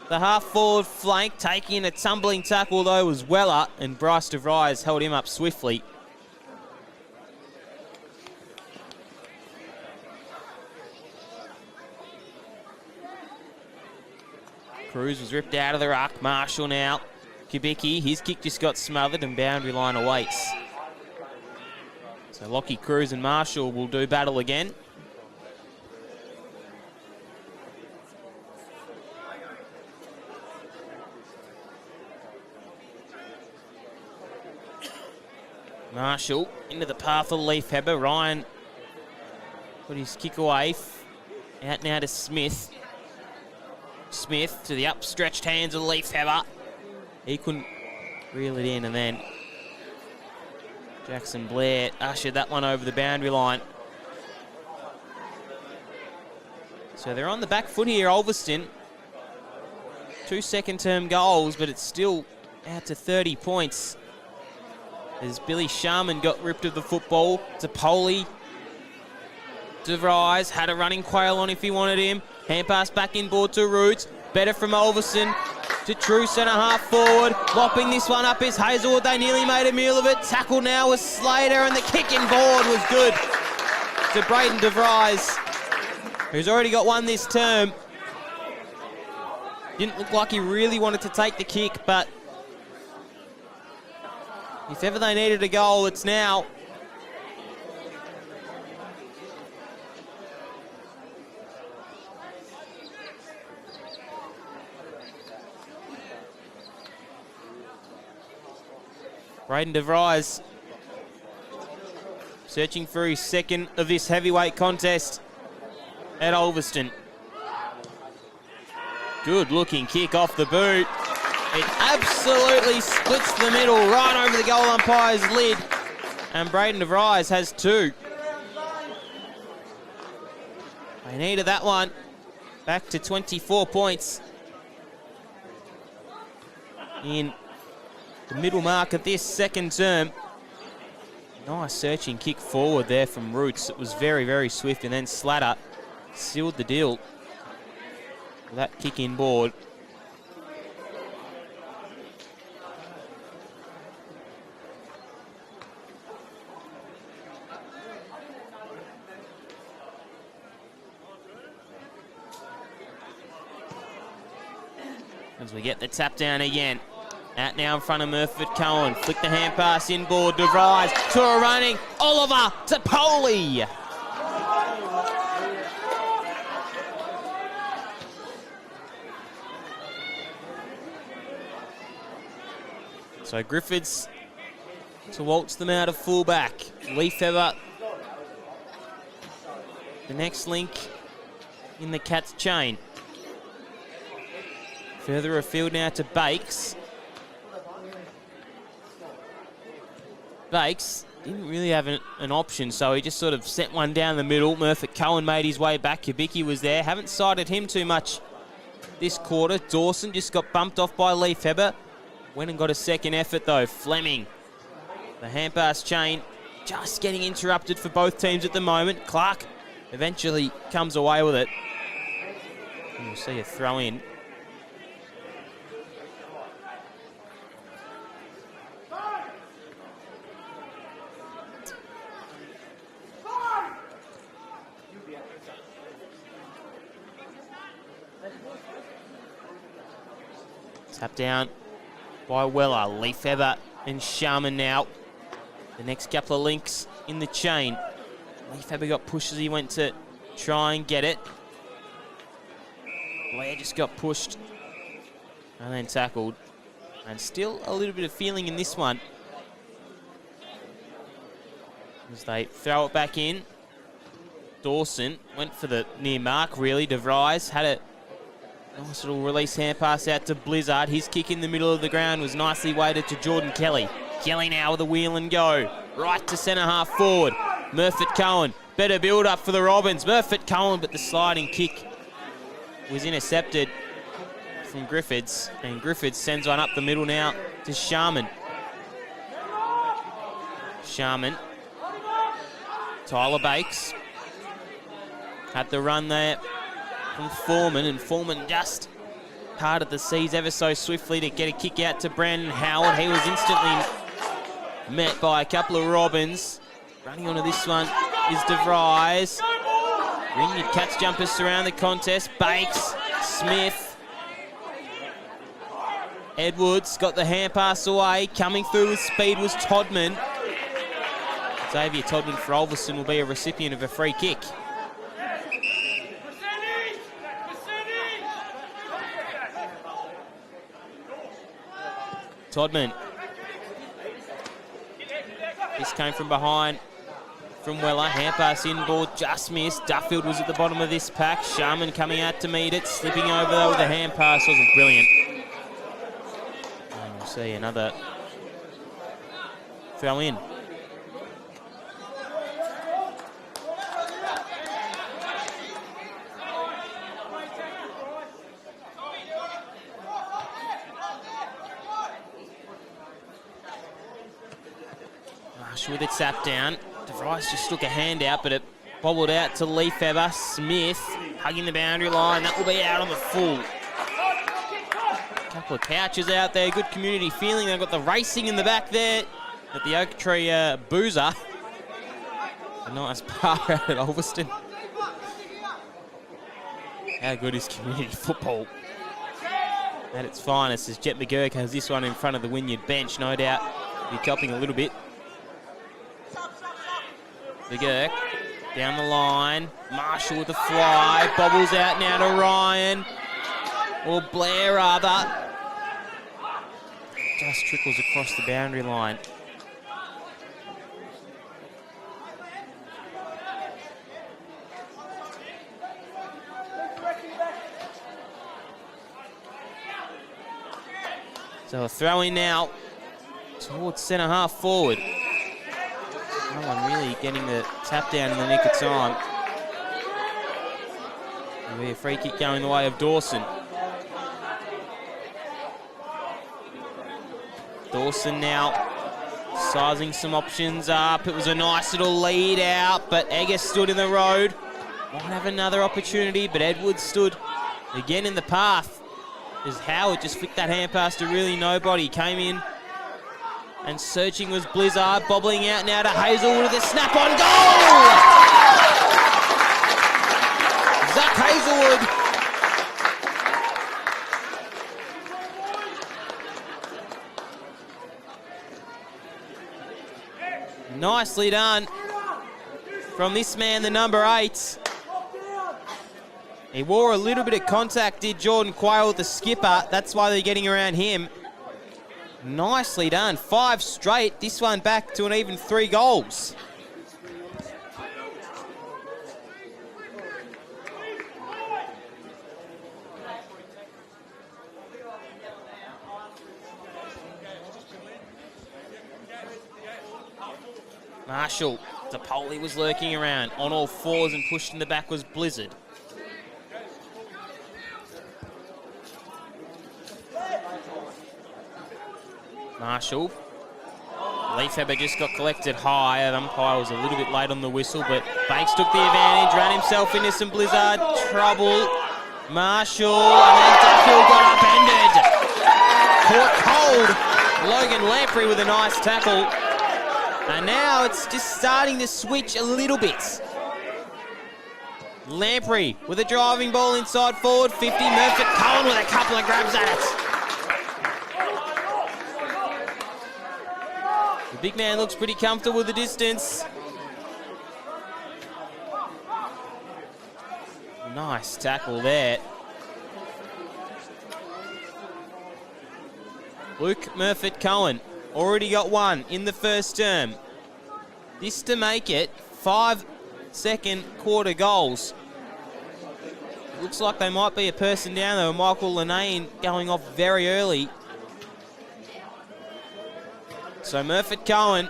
the half-forward flank. Taking a tumbling tackle, though, was Weller. And Bryce DeVries held him up swiftly. Cruz was ripped out of the ruck. Marshall now. Kubicki, his kick just got smothered and boundary line awaits. So Lockie, Cruz and Marshall will do battle again. Marshall into the path of Leaf Heber. Ryan put his kick away. Out now to Smith. Smith to the upstretched hands of Leaf Heber. He couldn't reel it in, and then Jackson Blair ushered that one over the boundary line. So they're on the back foot here, Ulverstone. 2 second-term goals, but it's still out to 30 points. As Billy Sharman got ripped of the football. DePoli, DeVries had a running quail on if he wanted him. Hand pass back inboard to Roots. Better from Ulverstone to true centre half forward. Lopping this one up is Hazelwood. They nearly made a meal of it. Tackle now was Slater, and the kick inboard was good to Braden DeVries, who's already got one this term. Didn't look like he really wanted to take the kick, but if ever they needed a goal, it's now. Braden DeVries searching for his second of this heavyweight contest at Ulverstone. Good looking kick off the boot. It absolutely splits the middle right over the goal umpire's lid. And Braden DeVries has 2. They needed that one. Back to 24 points in the middle mark of this second term. Nice searching kick forward there from Roots. It was very, very swift, and then Slatter sealed the deal with that kick in board. As we get the tap down again. Out now in front of Murphy Cohen. Flick the hand pass inboard. DeVries to a running. Oliver to Poley. So Griffiths to waltz them out of fullback. Leafever, the next link in the Cats chain. Further afield now to Bakes. Bakes didn't really have an option, so he just sort of sent one down the middle. Murphy Cohen made his way back. Kubicki was there. Haven't sighted him too much this quarter. Dawson just got bumped off by Leafeber. Went and got a second effort, though. Fleming, the hand pass chain, just getting interrupted for both teams at the moment. Clark eventually comes away with it. And we'll see a throw in. Tap down by Weller, Leafeber and Sharman now. The next couple of links in the chain. Leafeber got pushed as he went to try and get it. Blair just got pushed and then tackled. And still a little bit of feeling in this one. As they throw it back in. Dawson went for the near mark, really. DeVries had a nice little release hand pass out to Blizzard. His kick in the middle of the ground was nicely weighted to Jordan Kelly. Kelly now with a wheel and go. Right to centre half forward. Murphy Cohen. Better build up for the Robins. Murphy Cohen, but the sliding kick was intercepted from Griffiths. And Griffiths sends one up the middle now to Sharman. Sharman. Tyler Bakes. Had the run there from Foreman, and Foreman just parted the seas ever so swiftly to get a kick out to Brandon Howard. He was instantly met by a couple of Robins. Running onto this one is DeVries. Wynyard Cats jumpers surround the contest. Bakes, Smith. Edwards got the hand pass away. Coming through with speed was Todman. Xavier Todman for Ulverstone will be a recipient of a free kick. Todman. This came from behind from Weller. Hand pass inboard, just missed. Duffield was at the bottom of this pack. Sharman coming out to meet it. Slipping over though with the hand pass wasn't brilliant. And we'll see another throw in. With it sat down. DeVries just took a hand out, but it bobbled out to Leafever. Smith hugging the boundary line. That will be out on the full. A couple of couches out there. Good community feeling. They've got the racing in the back there at the Oak Tree Boozer. A nice bar out at Ulverstone. How good is community football at its finest, as Jet McGurk has this one in front of the Wynyard bench. No doubt he'll be copping a little bit. McGurk down the line. Marshall with a fly. Bobbles out now to Ryan. Or Blair, rather. Just trickles across the boundary line. So a throw in now towards centre half forward. No one really getting the tap down in the nick of time. There'll be a free kick going the way of Dawson. Dawson now sizing some options up. It was a nice little lead out, but Egger stood in the road. Might have another opportunity, but Edwards stood again in the path. As Howard just flicked that hand pass to really nobody. Came in and searching was Blizzard, bobbling out now to Hazelwood with a snap on goal! Zach Hazelwood. Nicely done from this man, the number 8. He wore a little bit of contact, did Jordan Quayle, the skipper. That's why they're getting around him. Nicely done. 5 straight. This one back to an even 3 goals. Marshall, DePoli was lurking around on all fours and pushed in the back was Blizzard. Marshall. Leifeber just got collected high. The umpire was a little bit late on the whistle, but Bakes took the advantage, ran himself into some Blizzard trouble. Marshall, and then Duffield got upended. Caught cold. Logan Lamprey with a nice tackle. And now it's just starting to switch a little bit. Lamprey with a driving ball inside forward 50. Murphy Cohen with a couple of grabs at it. The big man looks pretty comfortable with the distance. Nice tackle there. Luke Murphy Cohen already got one in the first term. This to make it 5 second quarter goals. Looks like they might be a person down there. Michael Linane going off very early. So Murphy Cohen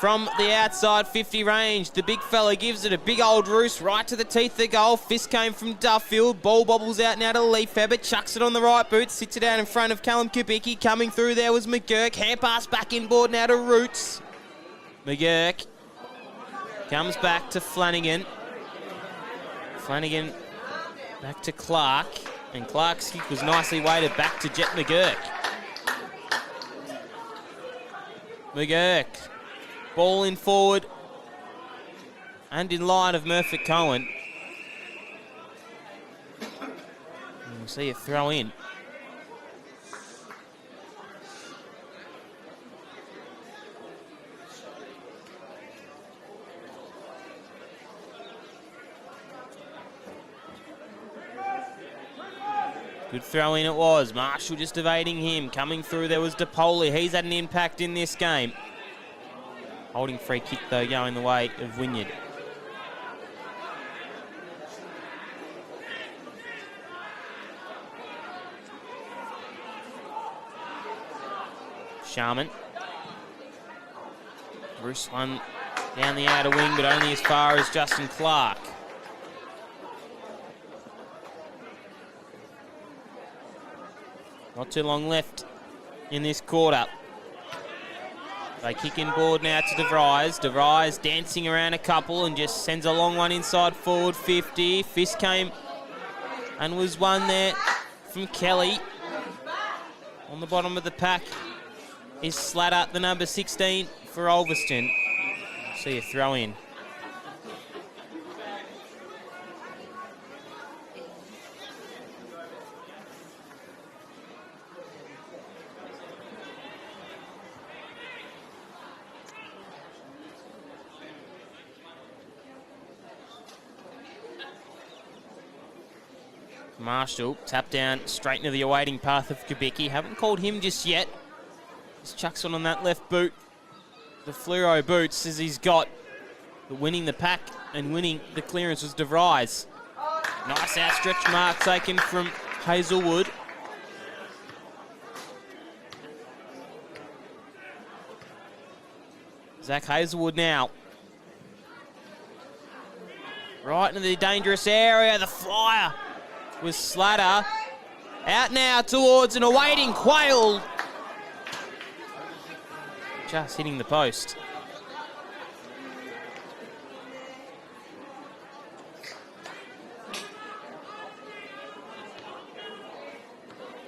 from the outside 50 range. The big fella gives it a big old roost right to the teeth of the goal. Fist came from Duffield. Ball bobbles out now to Leifeber. Chucks it on the right boot. Sits it out in front of Callum Kubicki. Coming through there was McGurk. Hand pass back inboard now to Roots. McGurk comes back to Flanagan. Flanagan back to Clark. And Clark's kick was nicely weighted back to Jet McGurk. McGurk. Ball in forward. And in line of Murphy Cohen. And we'll see a throw in. Good throw in it was. Marshall just evading him. Coming through there was DePoli. He's had an impact in this game. Holding free kick though going the way of Wynyard. Sharman. Bruce one down the outer wing, but only as far as Justin Clark. Not too long left in this quarter. They kick in board now to DeVries. DeVries dancing around a couple and just sends a long one inside forward 50. Fist came and was one there from Kelly. On the bottom of the pack is Slatter, the number 16 for Ulverstone. See a throw in. Marshall, tap down straight into the awaiting path of Kubicki. Haven't called him just yet. Just chucks on that left boot. The fluoro boot says he's got. But winning the pack and winning the clearance was DeVries. Nice outstretched mark taken from Hazelwood. Zach Hazelwood now. Right into the dangerous area. The flyer was Slatter. Out now towards an awaiting Quayle. Just hitting the post.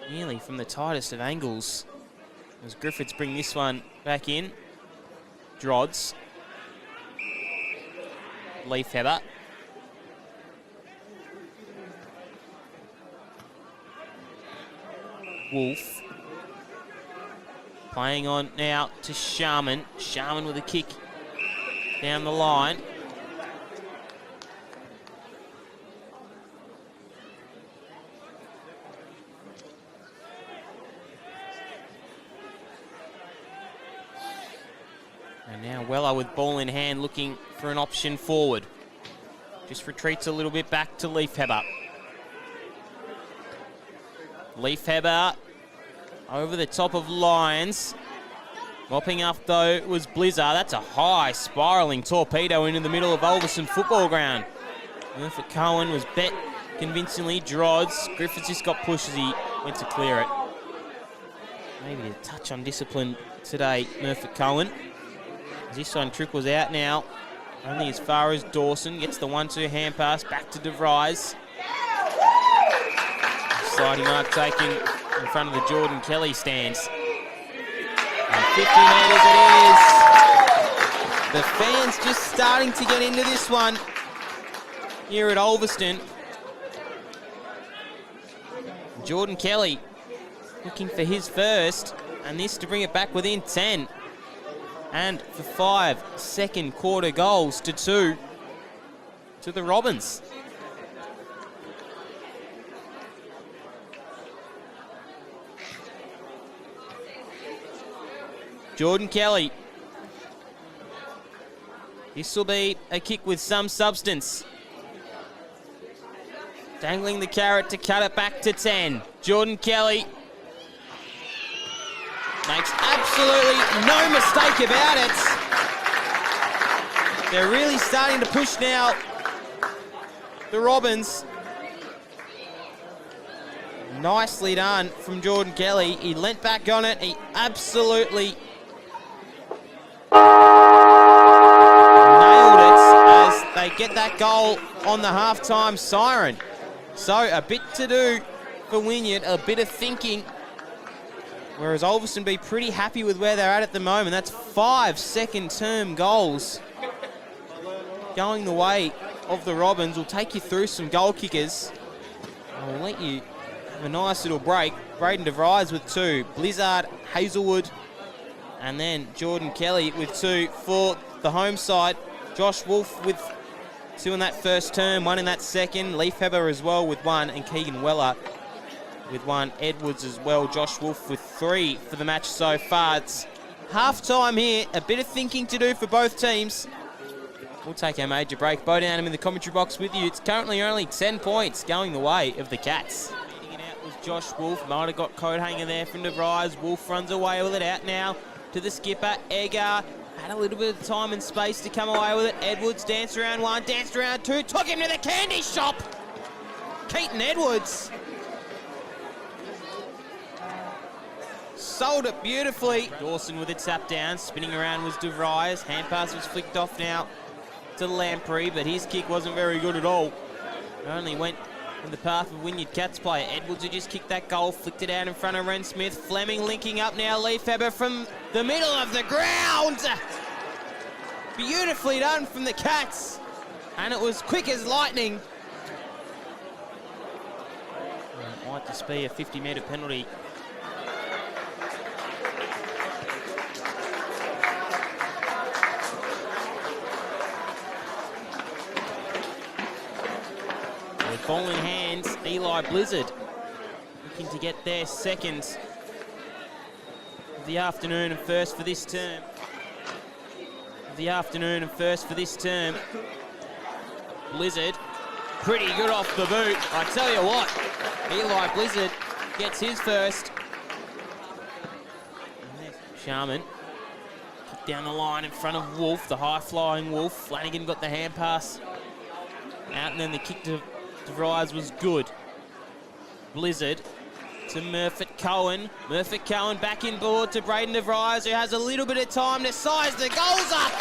Nearly from the tightest of angles. As Griffiths bring this one back in. Drods. Leafheather. Wolf. Playing on now to Sharman. Sharman with a kick down the line. And now Weller with ball in hand looking for an option forward. Just retreats a little bit back to Leafheather. Leafheather over the top of Lyons. Mopping up though was Blizzard. That's a high spiralling torpedo into the middle of Ulverstone football ground. Murphy Cohen was bet convincingly. Drods. Griffiths just got pushed as he went to clear it. Maybe a touch on discipline today, Murphy Cohen. As this one trickles out now. Only as far as Dawson. Gets the 1-2 hand pass back to DeVries. Sliding mark taking in front of the Jordan Kelly stands. And 50 metres it is. The fans just starting to get into this one here at Ulverstone. Jordan Kelly looking for his first, and this to bring it back within 10. And for 5 second quarter goals to 2 to the Robins. Jordan Kelly. This will be a kick with some substance. Dangling the carrot to cut it back to 10. Jordan Kelly makes absolutely no mistake about it. They're really starting to push now, the Robins. Nicely done from Jordan Kelly. He leant back on it. He absolutely nailed it as they get that goal on the halftime siren. So a bit to do for Wynyard, a bit of thinking. Whereas Ulverstone be pretty happy with where they're at the moment. That's 5 second term goals going the way of the Robins. We'll take you through some goal kickers. I'll let you have a nice little break. Braden DeVries with 2. Blizzard, Hazelwood, and then Jordan Kelly with 2 for the home side. Josh Wolf with 2 in that first term, 1 in that second. Leafheather as well with 1, and Keegan Weller with 1. Edwards as well. Josh Wolf with 3 for the match so far. It's half-time here. A bit of thinking to do for both teams. We'll take our major break. Bo Downham in the commentary box with you. It's currently only 10 points going the way of the Cats. Leading it out was Josh Wolf. Might have got coat hanger there from DeVries. Wolf runs away with it out now to the skipper, Eggar. Had a little bit of time and space to come away with it. Edwards danced around 1, danced around 2, took him to the candy shop. Keaton Edwards sold it beautifully. Dawson with it tapped down. Spinning around was DeVries. Hand pass was flicked off now to Lamprey, but his kick wasn't very good at all. It only went in the path of Wynyard Cats player. Edwards who just kicked that goal, flicked it out in front of Ren Smith. Fleming linking up now. Leafheather from the middle of the ground. Beautifully done from the Cats. And it was quick as lightning. It might just be a 50-metre penalty. With ball in hands, Eli Blizzard looking to get their second of the afternoon and first for this term. Blizzard, pretty good off the boot. I tell you what, Eli Blizzard gets his first. Sharman down the line in front of Wolf, the high-flying Wolf. Flanagan got the hand pass out, and then the kick to Rise was good. Blizzard to Murphy Cohen. Murphy Cohen back in board to Braden DeVries, who has a little bit of time to size the goals up.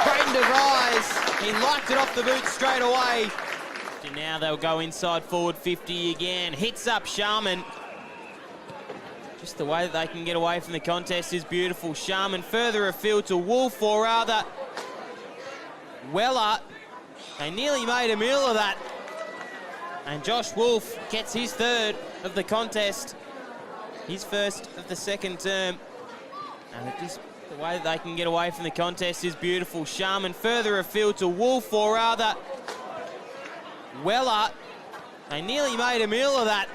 Braden DeVries, he liked it off the boot straight away. And now they'll go inside forward 50 again. Hits up Sharman. Just the way that they can get away from the contest is beautiful. Sharman further afield to Wolf, or rather, Weller. They nearly made a meal of that. And Josh Wolf gets his third of the contest. His first of the second term. And just the way that they can get away from the contest is beautiful. Sharman further afield to Wolf, or rather, Weller. They nearly made a meal of that.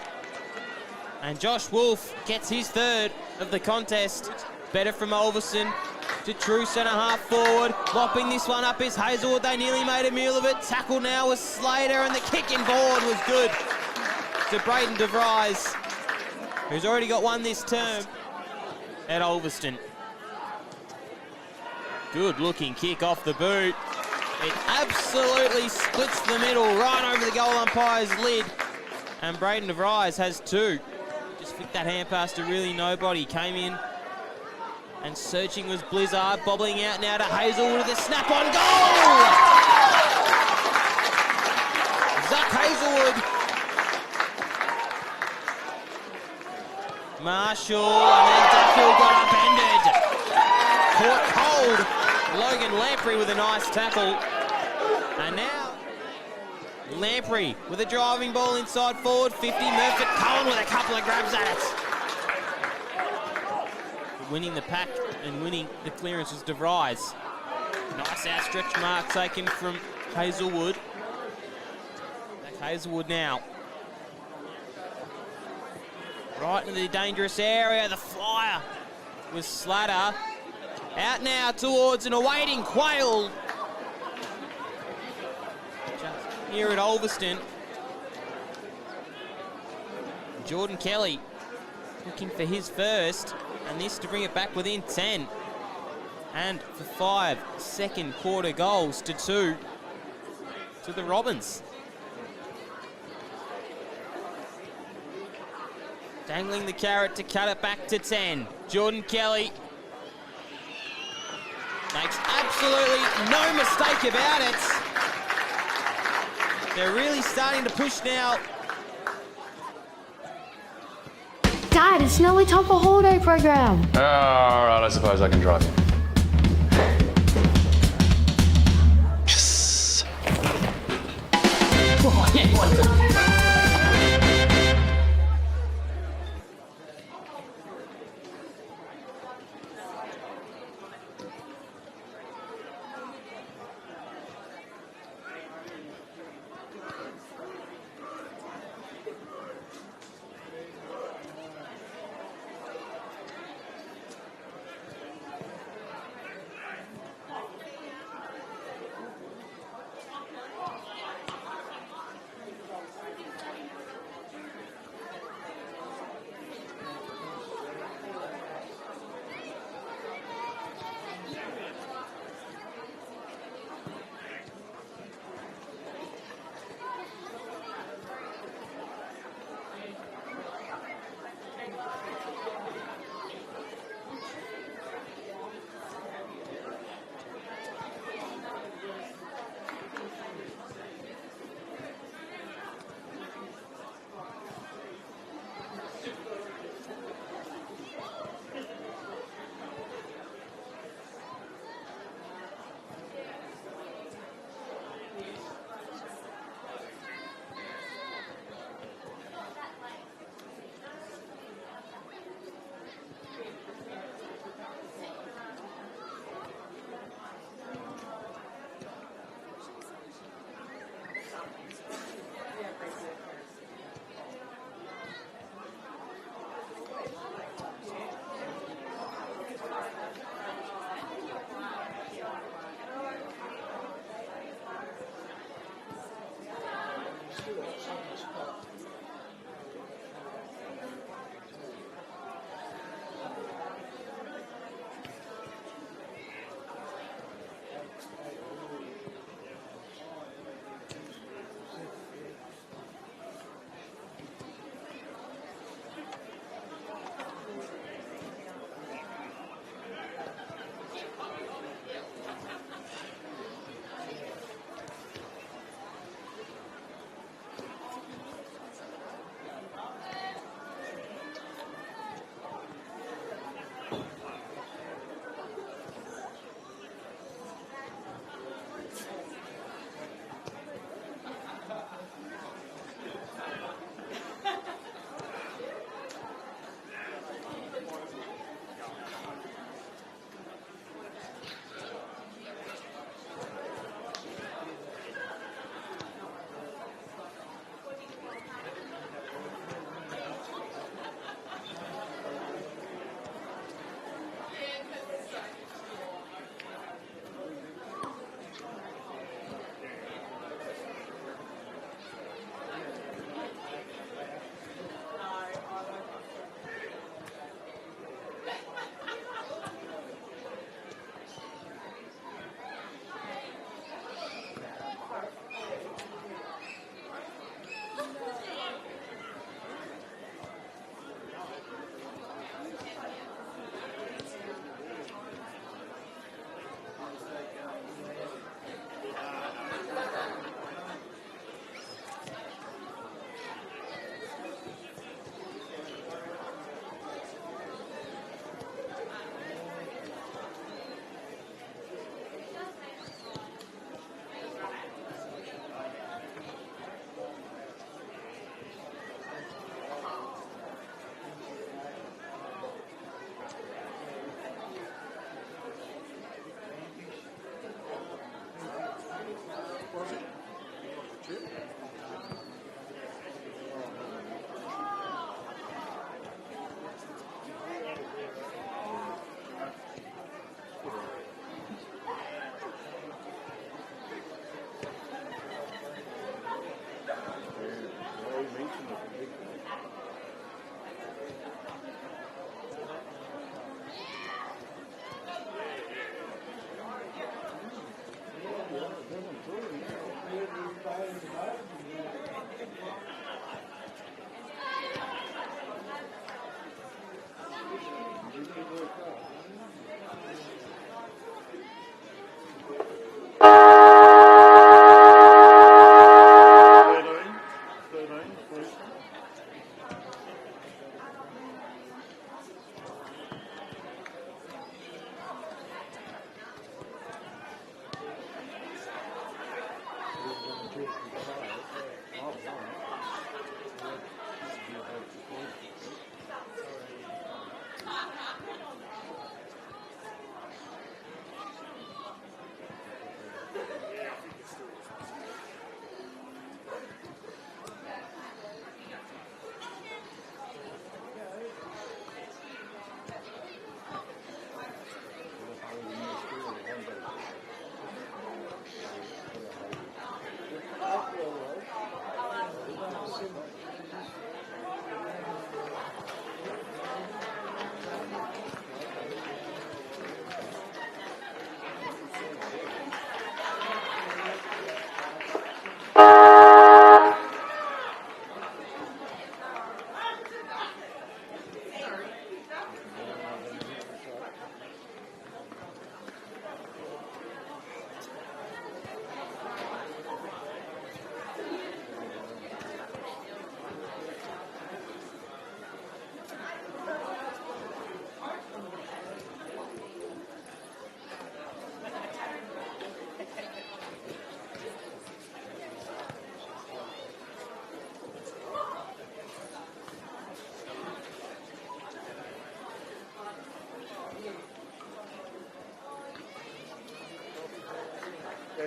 And Josh Wolf gets his third of the contest. Better from Ulverstone to true centre half forward. Lopping this one up is Hazelwood. They nearly made a meal of it. Tackle now was Slater, and the kicking board was good to Braden DeVries, who's already got one this term at Ulverstone. Good looking kick off the boot. It absolutely splits the middle right over the goal umpire's lid. And Braden DeVries has two. Just flicked that hand pass to really nobody. Came in and searching was Blizzard. Bobbling out now to Hazelwood with a snap on goal! Zach Hazelwood. Marshall, and then Duffield got upended. Caught cold. Logan Lamprey with a nice tackle. And now Lamprey with a driving ball inside forward 50. Murphy Cohen with a couple of grabs at it. Winning the pack and winning the clearance was DeVries. Nice outstretched mark taken from Hazelwood. Back Hazelwood now. Right into the dangerous area. The flyer was Slatter. Out now towards an awaiting Quayle. Just here at Ulverstone. Jordan Kelly looking for his first, and this to bring it back within 10. And for 5 second quarter goals to 2 to the Robins. Dangling the carrot to cut it back to 10. Jordan Kelly makes absolutely no mistake about it. They're really starting to push now. Dad, it's nearly time for holiday program. All right, I suppose I can drive you. Yes. Oh, yeah,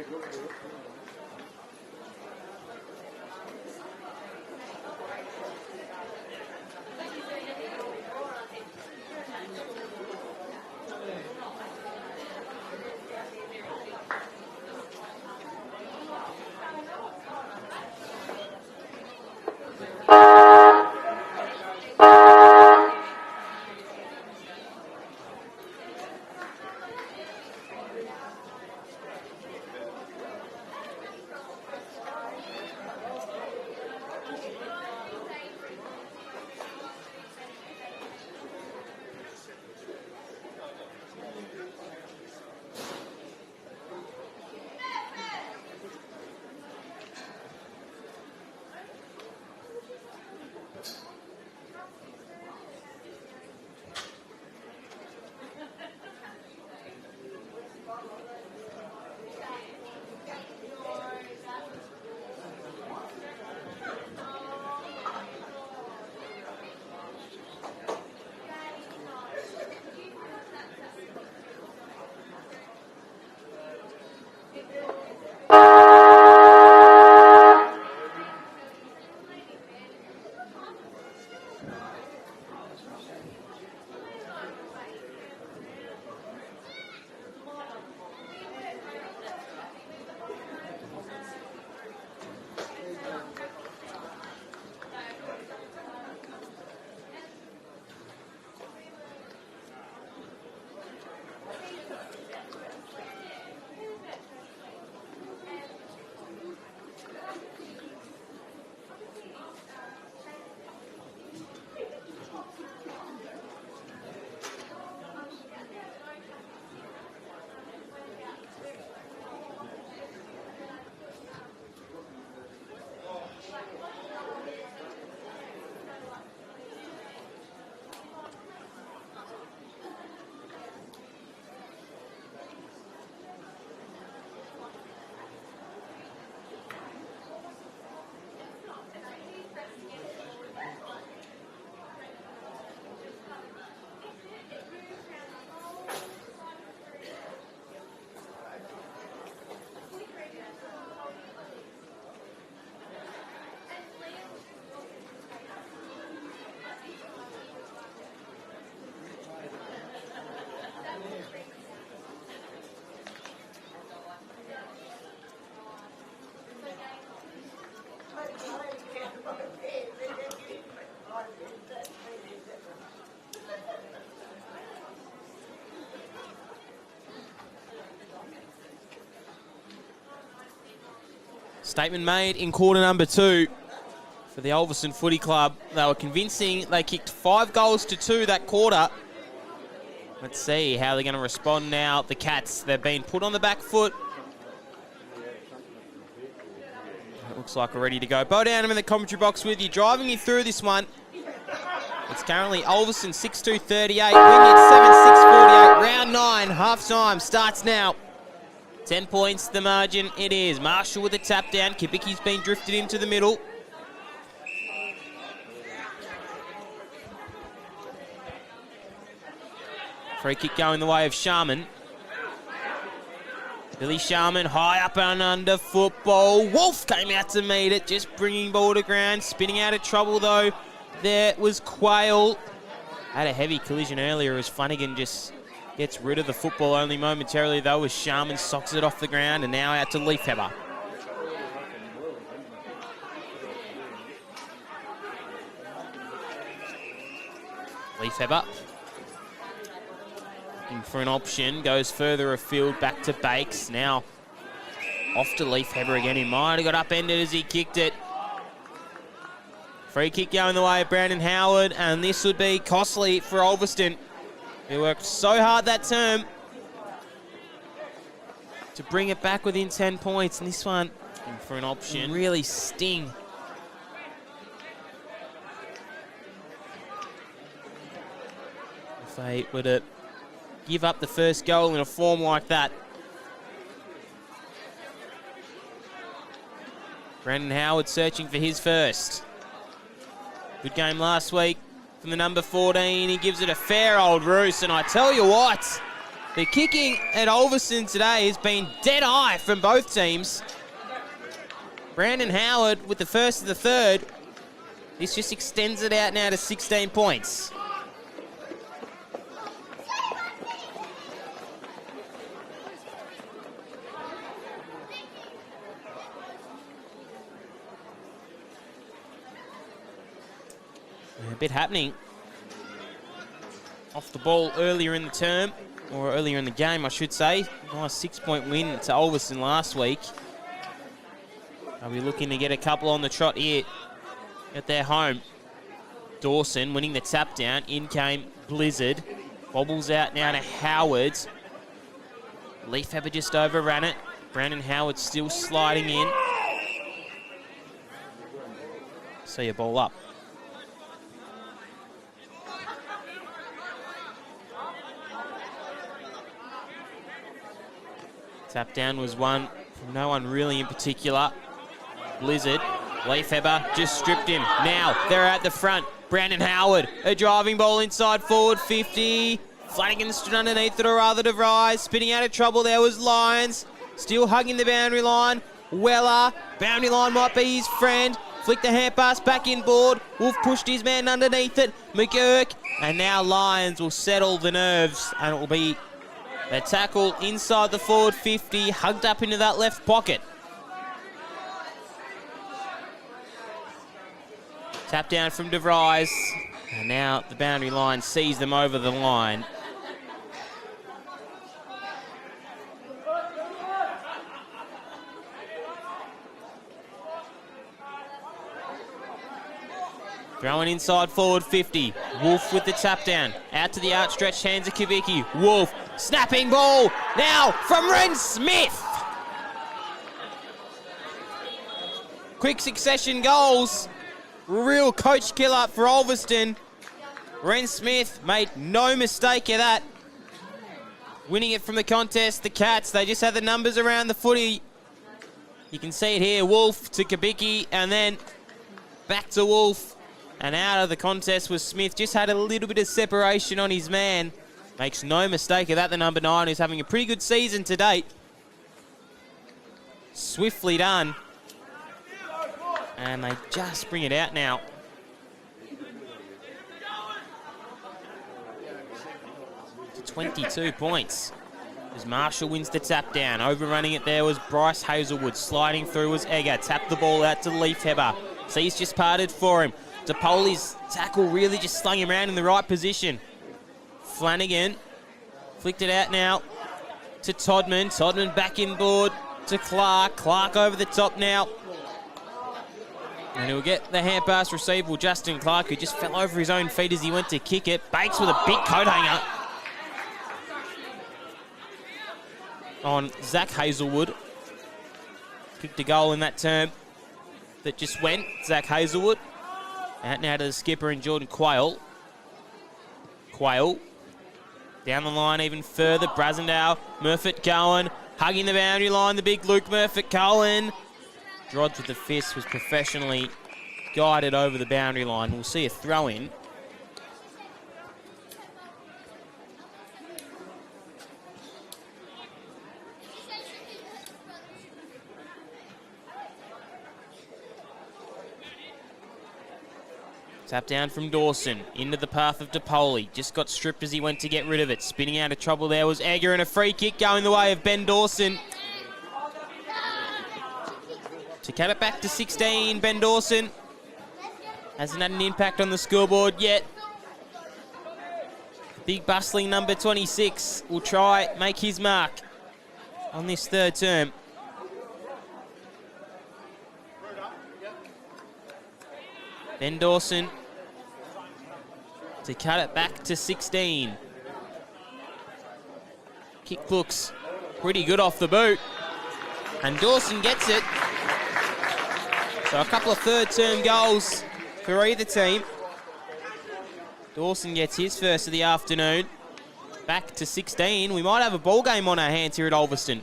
very good for it. Statement made in quarter number 2 for the Ulverstone Footy Club. They were convincing. They kicked 5 goals to 2 that quarter. Let's see how they're going to respond now. The Cats, they've been put on the back foot. It looks like we're ready to go. Bo Down, I'm in the commentary box with you, driving you through this one. It's currently Ulverstone 6-2-38, Wynyard 7-6-48, round 9, half-time starts now. 10 points the margin it is. Marshall with a tap down. Kibicki's been drifted into the middle. Free kick going the way of Sharman. Billy Sharman high up and under football. Wolf came out to meet it, just bringing ball to ground. Spinning out of trouble though. There was Quayle. Had a heavy collision earlier as Flanagan just gets rid of the football only momentarily though as Sharman socks it off the ground and now out to Leafheber. Leafheber looking for an option, goes further afield back to Bakes. Now off to Leafheber again. He might have got upended as he kicked it. Free kick going the way of Brandon Howard and this would be costly for Ulverstone. They worked so hard that term to bring it back within 10 points. And this one, for an option, really sting. If they were to give up the first goal in a form like that. Brandon Howard searching for his first. Good game last week from the number 14. He gives it a fair old roost, and I tell you what, The kicking at Ulverstone today has been dead eye from both teams. Brandon Howard with the first of the third. This just extends it out now to 16 points. A bit happening off the ball earlier in the term, or earlier in the game, I should say. Nice 6-point win to Ulverstone last week. Are we looking to get a couple on the trot here at their home? Dawson winning the tap down. In came Blizzard. Bobbles out now to Howard. Leafhaber just overran it. Brandon Howard still sliding in. See a ball up. Tap down was one from no one really in particular. Blizzard, Leafhaber just stripped him. Now they're at the front. Brandon Howard, a driving ball inside forward 50. Flanagan stood underneath it, or rather DeVries. Spinning out of trouble there was Lyons. Still hugging the boundary line. Weller, boundary line might be his friend. Flicked the hand pass back inboard. Wolf pushed his man underneath it. McGurk, and now Lyons will settle the nerves, and it will be a tackle inside the forward 50, hugged up into that left pocket. Tap down from DeVries, and now the boundary line sees them over the line. Throwing inside forward 50. Wolf with the tap down. Out to the outstretched hands of Kavicki. Wolf, snapping ball. Now from Ren Smith. Quick succession goals. Real coach killer for Ulverstone. Ren Smith made no mistake of that. Winning it from the contest. The Cats, they just had the numbers around the footy. You can see it here. Wolf to Kavicki, and then back to Wolf. And out of the contest was Smith. Just had a little bit of separation on his man. Makes no mistake of that, the number 9, who's having a pretty good season to date. Swiftly done. And they just bring it out now. To 22 points. As Marshall wins the tap down. Overrunning it there was Bryce Hazelwood. Sliding through was Egger. Tapped the ball out to Leafhaber. Seas just parted for him. DePoli's tackle really just slung him around in the right position. Flanagan flicked it out now to Todman. Todman back inboard to Clark. Clark over the top now. And he'll get the hand pass received. Well, Justin Clark, who just fell over his own feet as he went to kick it. Bates with a big coat hanger on Zach Hazelwood. Kicked a goal in that term that just went. Zach Hazelwood. Out now to the skipper and Jordan Quayle. Quayle down the line even further. Brazendow, Murfitt Cohen, hugging the boundary line. The big Luke Murfitt Cohen. Drods with the fist was professionally guided over the boundary line. We'll see a throw in. Tap down from Dawson, into the path of DePoli. Just got stripped as he went to get rid of it. Spinning out of trouble there was Egger, and a free kick going the way of Ben Dawson. To cut it back to 16, Ben Dawson hasn't had an impact on the scoreboard yet. Big bustling number 26 will try make his mark on this third term. Ben Dawson to cut it back to 16. Kick looks pretty good off the boot. And Dawson gets it. So a couple of third-term goals for either team. Dawson gets his first of the afternoon. Back to 16. We might have a ball game on our hands here at Ulverstone.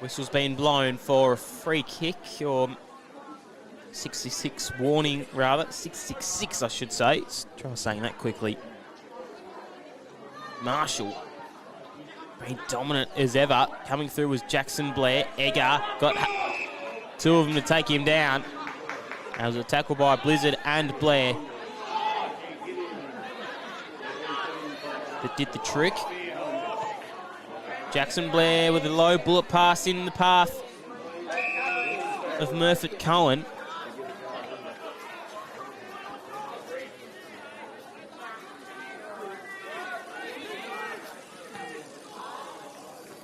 Whistle's been blown for a free kick, or 66 warning, rather. 666, I should say. Let's try saying that quickly. Marshall, been dominant as ever. Coming through was Jackson Blair. Egger got two of them to take him down. That was a tackle by Blizzard and Blair that did the trick. Jackson Blair with a low bullet pass in the path of Murphy Cohen.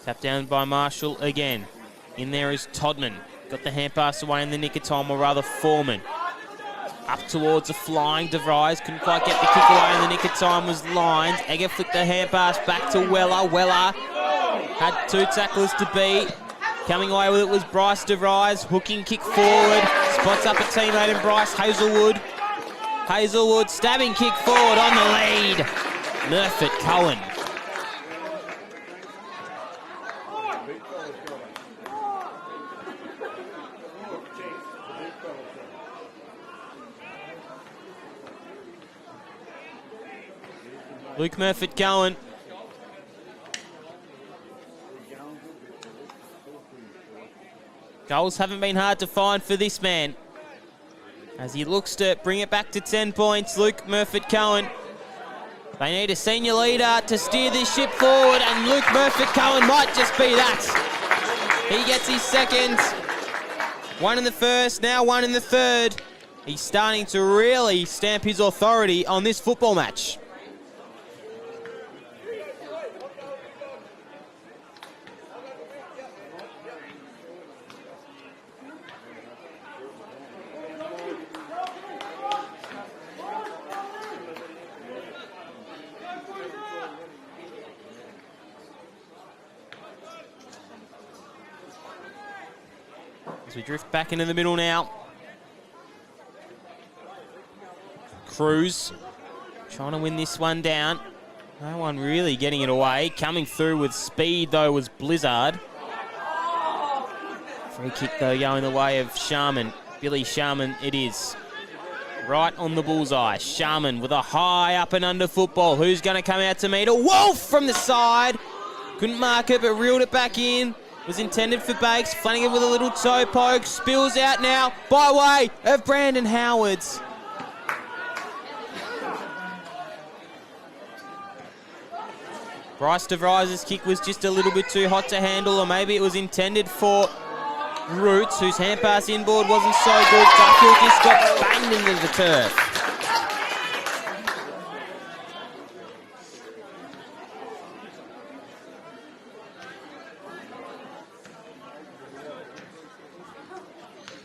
Tapped down by Marshall again. In there is Todman. Got the hand pass away in the nick of time, or rather Foreman. Up towards a flying DeVries. Couldn't quite get the kick away in the nick of time, was lined. Egger flicked the hand pass back to Weller. Weller had two tacklers to beat. Coming away with it was Bryce DeVries. Hooking kick forward. Spots up a teammate in Bryce Hazelwood. Hazelwood stabbing kick forward on the lead. Murphy Cohen. Luke Murphy Cohen. Goals haven't been hard to find for this man, as he looks to bring it back to 10 points. Luke Murphy Cohen. They need a senior leader to steer this ship forward, and Luke Murphy Cohen might just be that. He gets his second. One in the first, now one in the third. He's starting to really stamp his authority on this football match. As we drift back into the middle now. Cruz trying to win this one down. No one really getting it away. Coming through with speed, though, was Blizzard. Free kick, though, going the way of Sharman. Billy Sharman it is. Right on the bullseye. Sharman with a high up and under football. Who's going to come out to meet it? Wolf from the side. Couldn't mark it, but reeled it back in. Was intended for Bakes. Flanagan with a little toe poke. Spills out now by way of Brandon Howards. Bryce DeVries' kick was just a little bit too hot to handle, or maybe it was intended for Roots, whose hand pass inboard wasn't so good. Duffield just got banged into the turf.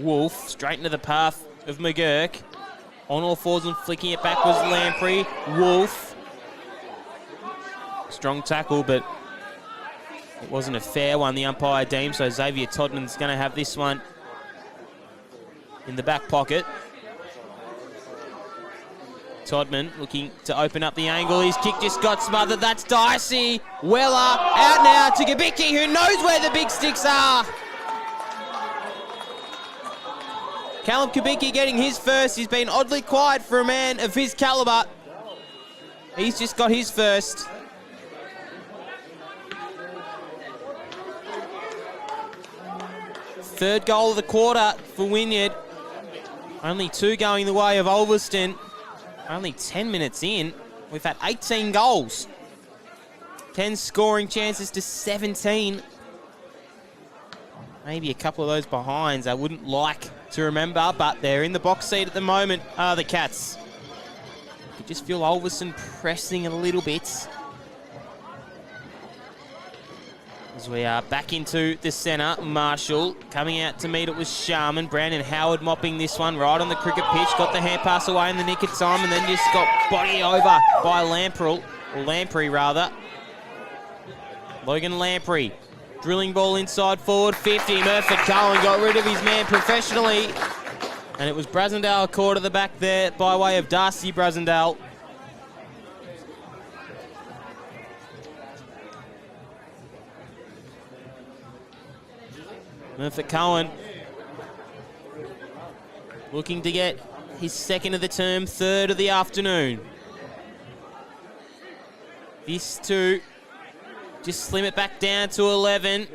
Wolf straight into the path of McGurk. On all fours and flicking it back was Lamprey. Wolf. Strong tackle, but it wasn't a fair one, the umpire deemed, so Xavier Todman's going to have this one in the back pocket. Todman looking to open up the angle. His kick just got smothered. That's Dicey. Weller out now to Gabicki, who knows where the big sticks are. Callum Kubicki getting his first. He's been oddly quiet for a man of his calibre. He's just got his first. Third goal of the quarter for Wynyard. Only two going the way of Ulverstone. Only 10 minutes in. We've had 18 goals. 10 scoring chances to 17. Maybe a couple of those behinds I wouldn't like to remember, but they're in the box seat at the moment, are the Cats. You just feel Ulverstone pressing a little bit. As we are back into the centre, Marshall coming out to meet it was Sharman. Brandon Howard mopping this one right on the cricket pitch. Got the hand pass away in the nick of time and then just got body over by Lamprey rather. Logan Lamprey. Drilling ball inside forward, 50. Murphy Cohen got rid of his man professionally. And it was Brasendale caught at the back there by way of Darcy Brasendale. Murphy Cohen looking to get his second of the term, third of the afternoon. This two, just slim it back down to 11.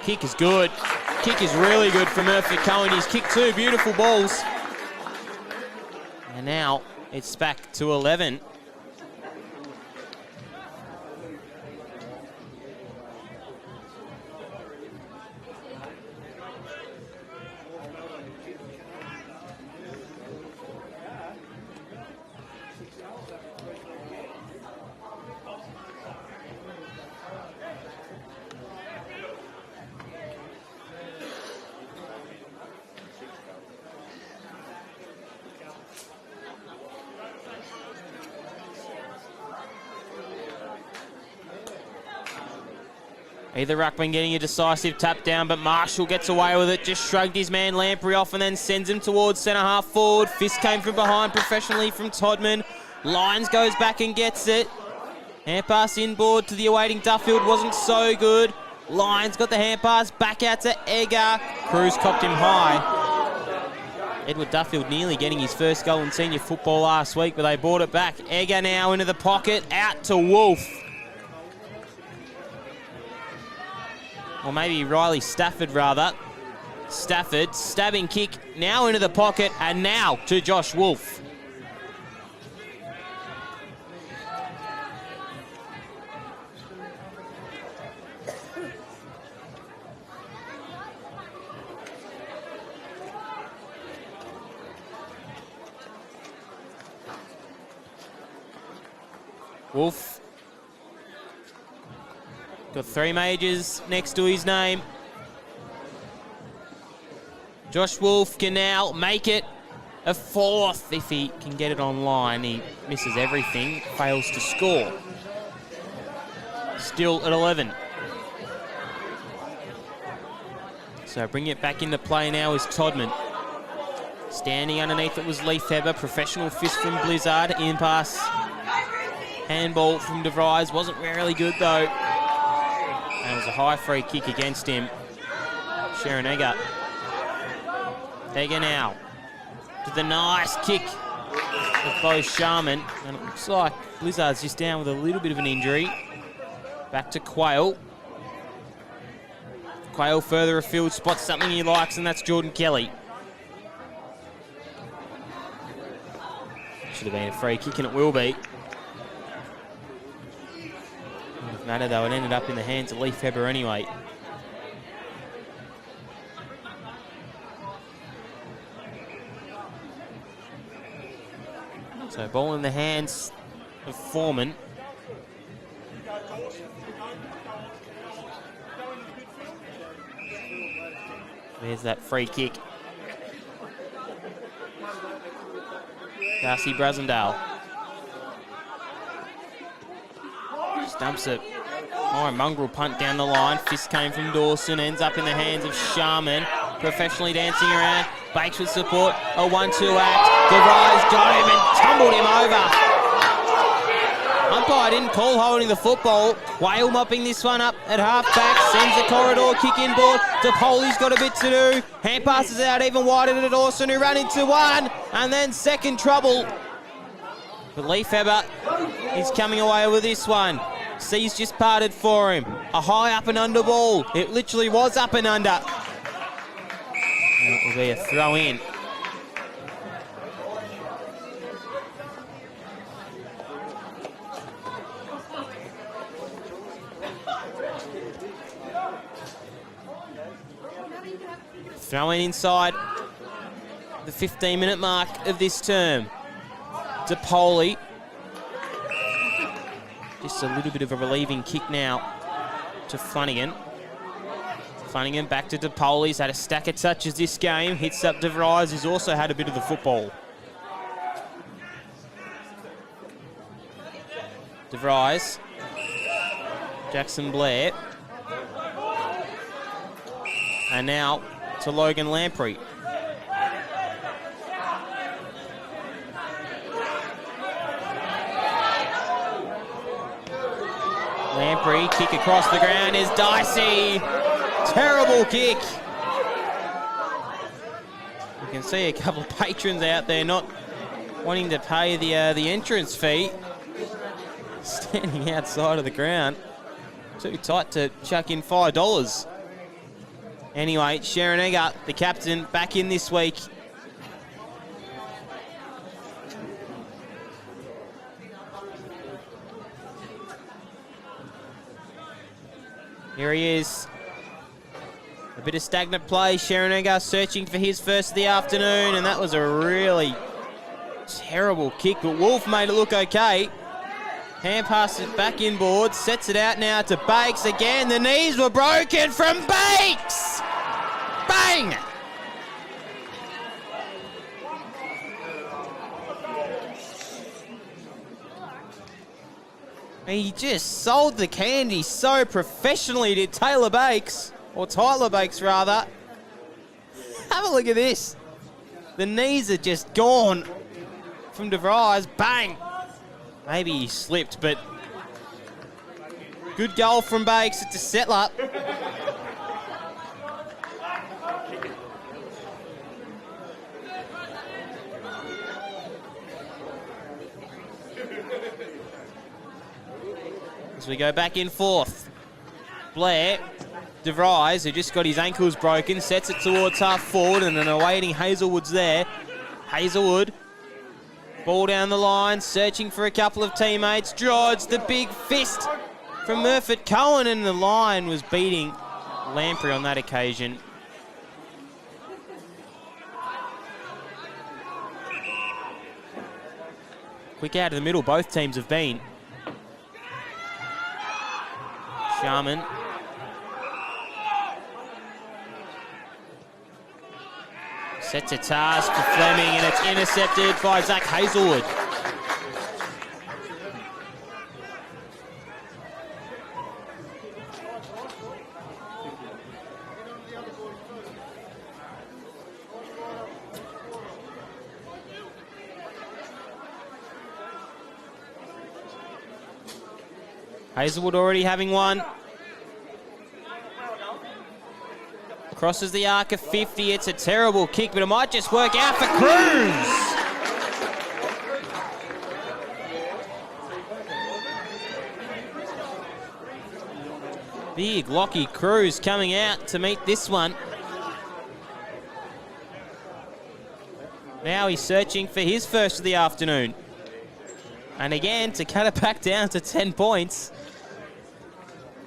Kick is good. Kick is really good from Murphy Cohen. He's kicked two beautiful balls. And now it's back to 11. Either ruckman getting a decisive tap down, but Marshall gets away with it. Just shrugged his man Lamprey off and then sends him towards centre half forward. Fist came from behind professionally from Todman. Lyons goes back and gets it. Hand pass inboard to the awaiting Duffield wasn't so good. Lyons got the hand pass back out to Egger. Cruz copped him high. Edward Duffield nearly getting his first goal in senior football last week, but they brought it back. Egger now into the pocket, out to Wolf. Or maybe Riley Stafford, rather. Stafford, stabbing kick, now into the pocket, and now to Josh Wolf. Wolf. Got three majors next to his name. Josh Wolf can now make it a fourth if he can get it online. He misses everything, fails to score. Still at 11. So bringing it back into play now is Todman. Standing underneath it was Leif Heber. Professional fist from Blizzard. In pass. Handball from DeVries. Wasn't really good though. And it was a high free kick against him. Sharon Egger. Egger now to the nice kick of Bo Sharman. And it looks like Blizzard's just down with a little bit of an injury. Back to Quayle. Quayle further afield, spots something he likes, and that's Jordan Kelly. Should have been a free kick, and it will be. Wouldn't have mattered though, it ended up in the hands of Leif Heber anyway. So ball in the hands of Foreman. There's that free kick. Darcy Brasendale. Stumps it. Oh, a mongrel punt down the line. Fist came from Dawson. Ends up in the hands of Sharman. Professionally dancing around. Bakes with support. A 1-2 act. DeVries got him and tumbled him over. Umpire didn't call holding the football. Quayle mopping this one up at half-back. Sends the corridor kick inboard. DePoli's got a bit to do. Hand passes out even wider to Dawson, who ran into one. And then second trouble. But Leif Heber is coming away with this one. C's just parted for him. A high up and under ball. It literally was up and under. And it will be a throw in. Throwing inside the 15-minute mark of this term. DePoli. Just a little bit of a relieving kick now to Flanagan. Flanagan back to DePoli. He's had a stack of touches this game. Hits up DeVries, who's also had a bit of the football. DeVries. Jackson Blair. And now to Logan Lamprey. Lamprey, kick across the ground is dicey. Terrible kick. You can see a couple of patrons out there not wanting to pay the entrance fee. Standing outside of the ground. Too tight to chuck in $5. Anyway, Sharon Egger, the captain, back in this week. Here he is. A bit of stagnant play. Sharon Egger searching for his first of the afternoon, and that was a really terrible kick, but Wolf made it look okay. Hand passes it back inboard, sets it out now to Bakes again. The knees were broken from Bakes! Bang! He just sold the candy so professionally, did Tyler Bakes rather. Have a look at this. The knees are just gone from DeVries. Bang! Maybe he slipped, but good goal from Bakes. It's a settler. As we go back in fourth. Blair, DeVries, who just got his ankles broken, sets it towards half forward, and an awaiting Hazelwood's there. Hazelwood. Ball down the line, searching for a couple of teammates. George, the big fist from Murphy Cohen, and the line was beating Lamprey on that occasion. Quick out of the middle, both teams have been. Sharman. Sets a task for Fleming, and it's intercepted by Zach Hazelwood. Hazelwood already having one. Crosses the arc of 50. It's a terrible kick, but it might just work out for Cruz. Big Lockie Cruz coming out to meet this one. Now he's searching for his first of the afternoon. And again, to cut it back down to 10 points.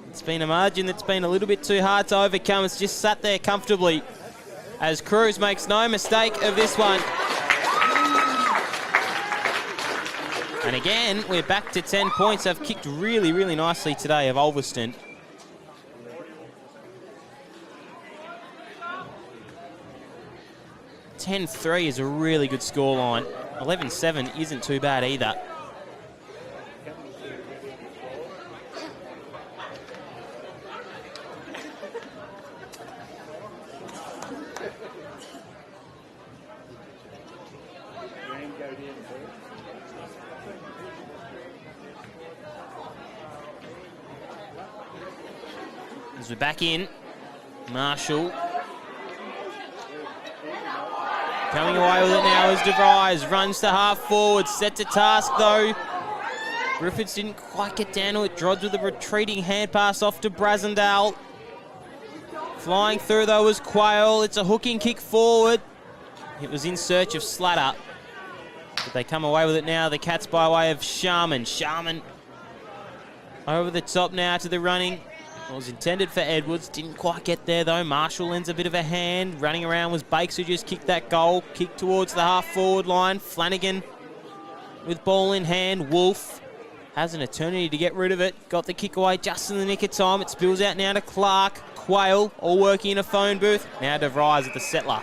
It's been a margin that's been a little bit too hard to overcome. It's just sat there comfortably as Cruz makes no mistake of this one. And again, we're back to 10 points. They've kicked really, really nicely today of Ulverstone. $10-3 is a really good scoreline. 11-7 isn't too bad either. As we're back in, Marshall coming away with it now as DeVries runs to half forward, sets a task though. Griffiths didn't quite get down to it. Drodds with a retreating hand pass off to Brasendale. Flying through though was Quayle. It's a hooking kick forward. It was in search of Slatter, but they come away with it now. The Cats by way of Sharman. Sharman over the top now to the running. It was intended for Edwards, didn't quite get there though. Marshall lends a bit of a hand. Running around was Bakes, who just kicked that goal. Kick towards the half-forward line. Flanagan with ball in hand. Wolf has an eternity to get rid of it. Got the kick away just in the nick of time. It spills out now to Clark. Quayle, all working in a phone booth. Now DeVries at the settler.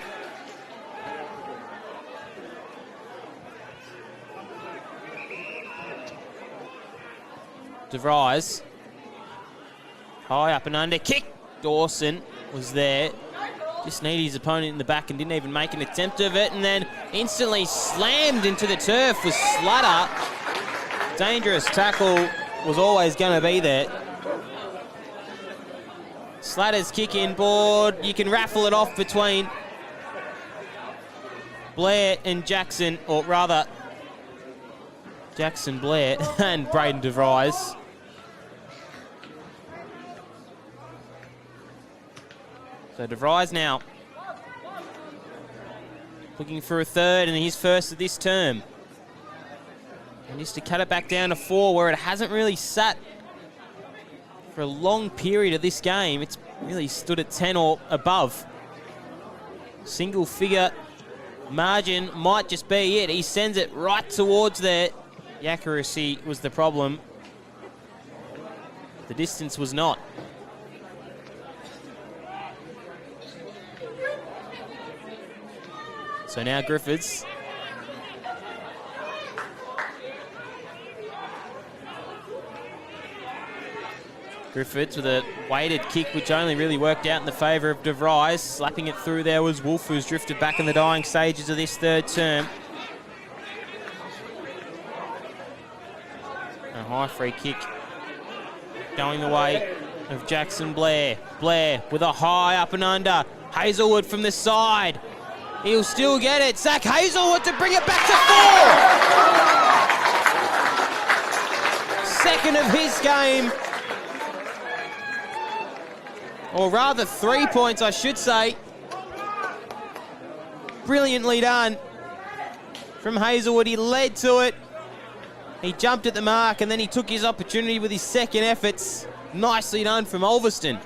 DeVries. High up and under. Kick. Dawson was there. Just needed his opponent in the back and didn't even make an attempt of it. And then instantly slammed into the turf with Slatter. Dangerous tackle was always going to be there. Slatter's kick inboard. You can raffle it off between Blair and Jackson, or rather, Jackson Blair and Braden DeVries. So DeVries now looking for a third, and his first of this term. And just to cut it back down to 4, where it hasn't really sat for a long period of this game. It's really stood at 10 or above. Single figure margin might just be it. He sends it right towards there. The accuracy was the problem. The distance was not. So now Griffiths. Griffiths with a weighted kick, which only really worked out in the favour of DeVries. Slapping it through there was Wolf, who's drifted back in the dying stages of this third term. A high free kick going the way of Jackson Blair. Blair with a high up and under. Hazelwood from the side. He'll still get it. Zach Hazelwood to bring it back to 4. Second of his game. Or rather 3 points, I should say. Brilliantly done from Hazelwood. He led to it. He jumped at the mark and then he took his opportunity with his second efforts. Nicely done from Ulverstone.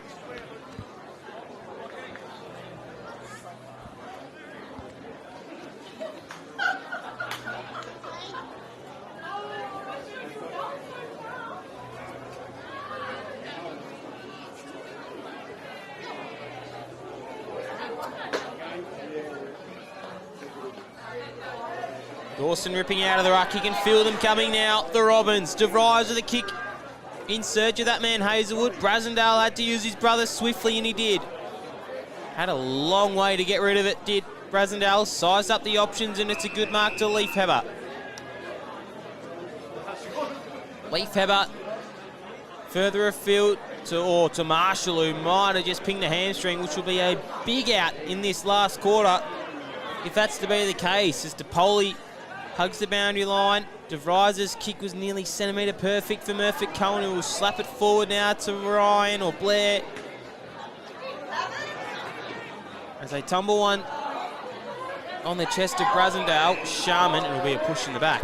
Dawson ripping out of the ruck. He can feel them coming now. The Robins. DeVries with a kick in search of that man Hazelwood. Brasendale had to use his brother swiftly, and he did. Had a long way to get rid of it, did Brasendale. Sized up the options, and it's a good mark to Leafheber. Leafheber further afield to Marshall, who might have just pinged a hamstring, which will be a big out in this last quarter, if that's to be the case, as DePoli hugs the boundary line. DeVries' kick was nearly centimetre perfect for Murphy Cohen, who will slap it forward now to Ryan or Blair. As they tumble one on the chest of Brasendale. Sharman, it'll be a push in the back.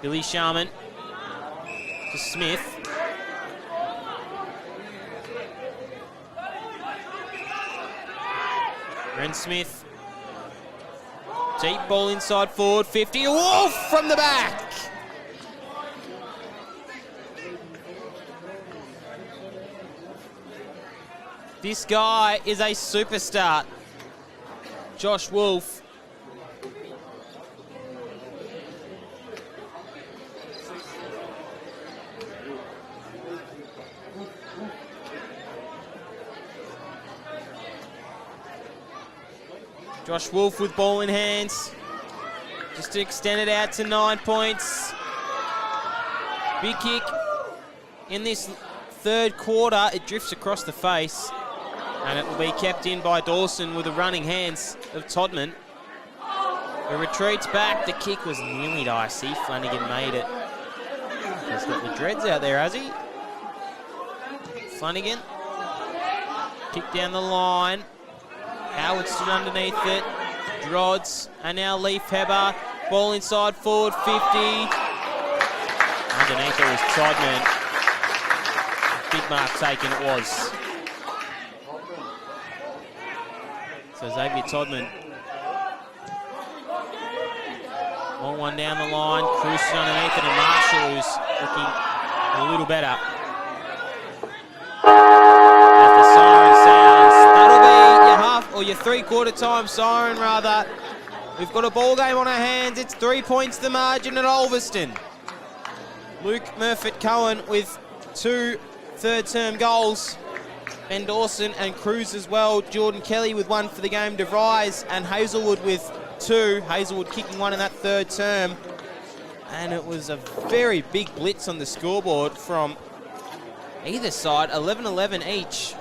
Billy Sharman to Smith. Ren Smith. Deep ball inside forward, 50. Wolf from the back. This guy is a superstar. Josh Wolf. Josh Wolf with ball in hands. Just to extend it out to 9 points. Big kick in this third quarter. It drifts across the face. And it will be kept in by Dawson with the running hands of Todman. It retreats back. The kick was nearly dicey. Flanagan made it. He's got the dreads out there, has he? Flanagan. Kick down the line. Howard stood underneath it. Drods, and now Leafheber. Ball inside forward, 50. Underneath it was Todman. Big mark taken it was. So Xavier Todman. Long one down the line. Cruising underneath it, and Marshall, who's looking a little better. As the siren sounds, that'll be your half or your three-quarter time siren rather. We've got a ball game on our hands. It's 3 points the margin at Ulverstone. Luke Murfitt-Cohen with 2 third-term goals. Ben Dawson and Cruz as well. Jordan Kelly with 1 for the game. DeVries and Hazelwood with 2. Hazelwood kicking 1 in that third term. and it was a very big blitz on the scoreboard from either side, 11-11 each.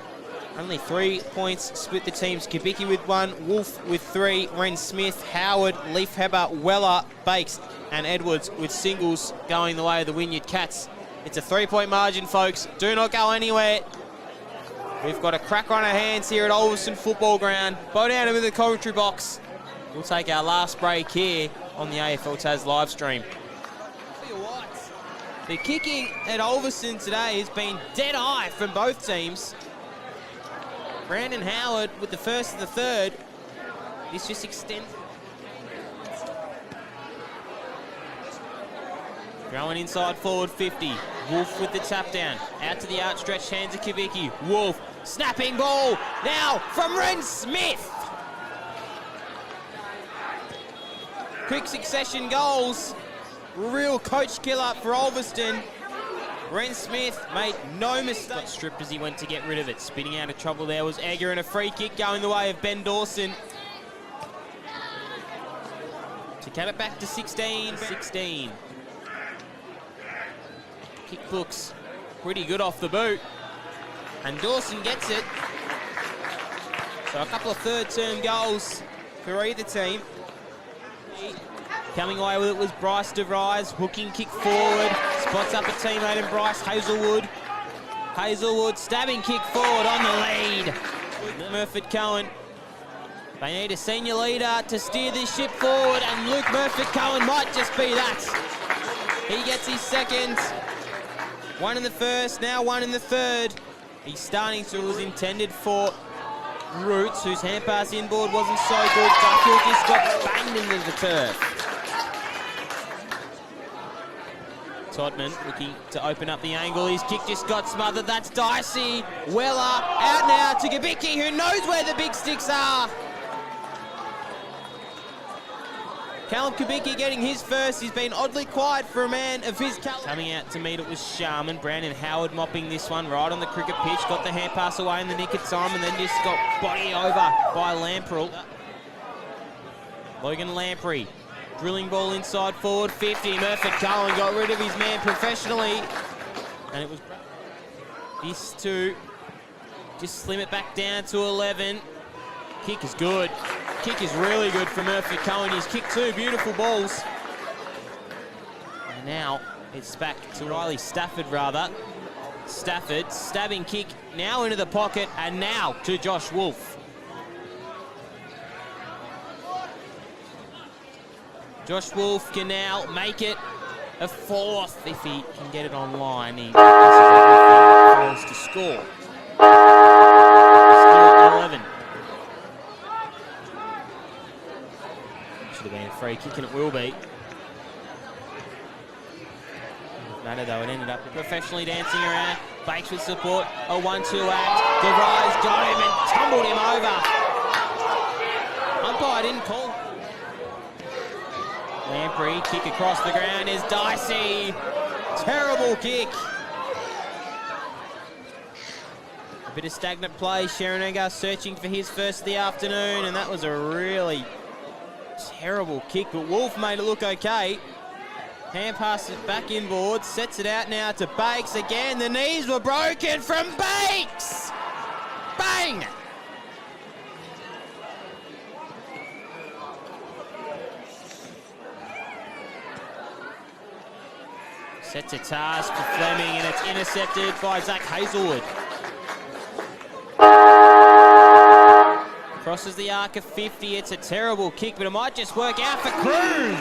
Only 3 points split the teams. Kubicki with 1, Wolf with 3, Ren Smith, Howard, Leafheber, Weller, Bakes, and Edwards with singles going the way of the Wynyard Cats. It's a 3-point margin, folks. Do not go anywhere. We've got a crack on our hands here at Ulverstone Football Ground. Bow down into the commentary box. We'll take our last break here on the AFL Tas live stream. Tell you what, the kicking at Ulverstone today has been dead eye from both teams. Brandon Howard with the first and the third. This just extends. Throwing inside forward 50. Wolf with the tap down. Out to the outstretched hands of Kubicki. Wolf, snapping ball. Now from Ren Smith. Quick succession goals. Real coach killer for Ulverstone. Ren Smith made no mistake. Got stripped as he went to get rid of it. Spinning out of trouble there was Egger, and a free kick going the way of Ben Dawson. To cut it back to 16. Kick looks pretty good off the boot. And Dawson gets it. So a couple of third-term goals for either team. Coming away with it was Bryce DeVries, hooking kick forward, spots up a teammate in Bryce Hazelwood. Hazelwood stabbing kick forward on the lead. Murphy Cohen. They need a senior leader to steer this ship forward, and Luke Murphy Cohen might just be that. He gets his second. 1 in the first, now 1 in the third. He's starting to, was intended for Roots, whose hand pass inboard wasn't so good. Duffield just got banged into the turf. Todman looking to open up the angle. His kick just got smothered. That's Dicey. Weller out now to Kubicki, who knows where the big sticks are. Callum Kubicki getting his first. He's been oddly quiet for a man of his caliber. Coming out to meet it was Sharman. Brandon Howard mopping this one right on the cricket pitch. Got the hand pass away in the nick of time, and then just got body over by Lamprey. Logan Lamprey. Drilling ball inside forward 50. Murphy Cohen got rid of his man professionally. And it was this two. Just slim it back down to 11. Kick is good. Kick is really good for Murphy Cohen. He's kicked 2 beautiful balls. And now it's back to Riley Stafford, rather. Stafford, stabbing kick now into the pocket, and now to Josh Wolf. Josh Wolf can now make it a 4th if he can get it online. He fails to score. Still at 11. Should have been a free kick, and it will be. Matter though, it ended up professionally dancing around. Bakes with support, a 1-2 act. DeVries got him and tumbled him over. Umpire didn't call. Lamprey, kick across the ground is Dicey. Terrible kick. A bit of stagnant play. Sharon Egar searching for his first of the afternoon, and that was a really terrible kick, but Wolf made it look okay. Hand passes back inboard, sets it out now to Bakes again. The knees were broken from Bakes. Bang! Sets a task for Fleming, and it's intercepted by Zach Hazelwood. Crosses the arc of 50. It's a terrible kick, but it might just work out for Cruz.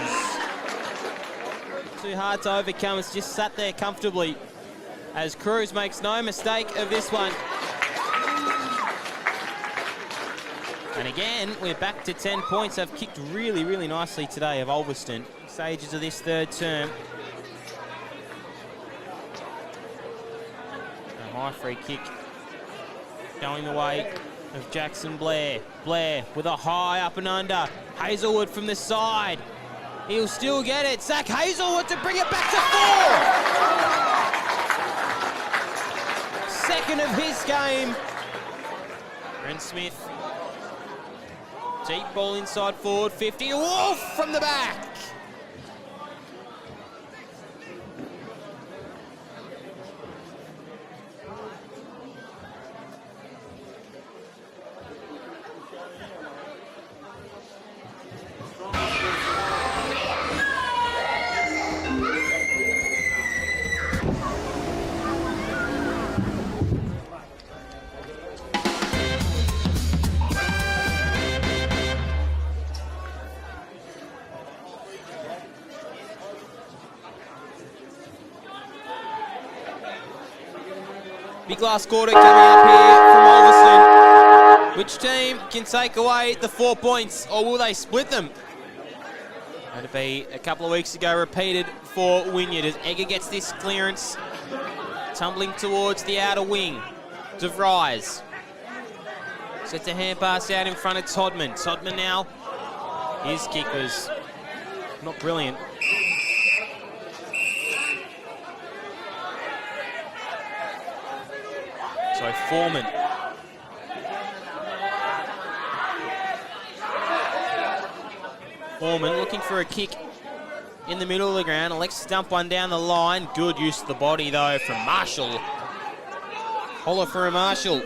Too hard to overcome. It's just sat there comfortably as Cruz makes no mistake of this one. And again, we're back to 10 points. They've kicked really, really nicely today of Ulverstone. Stages of this third term. A high free kick going the way of Jackson Blair. Blair with a high up and under. Hazelwood from the side. He'll still get it. Zach Hazelwood to bring it back to 4. Second of his game. Ren Smith. Deep ball inside forward 50. Wolf from the back. Big last quarter coming up here from Ulverstone. Which team can take away the 4 points, or will they split them? Had to be a couple of weeks ago repeated for Wynyard as Egger gets this clearance. Tumbling towards the outer wing. De Vries. Sets a hand pass out in front of Todman. Todman now. His kick was not brilliant. So Foreman. Foreman looking for a kick in the middle of the ground. Elects to dump one down the line. Good use of the body though from Marshall. Holler for a Marshall.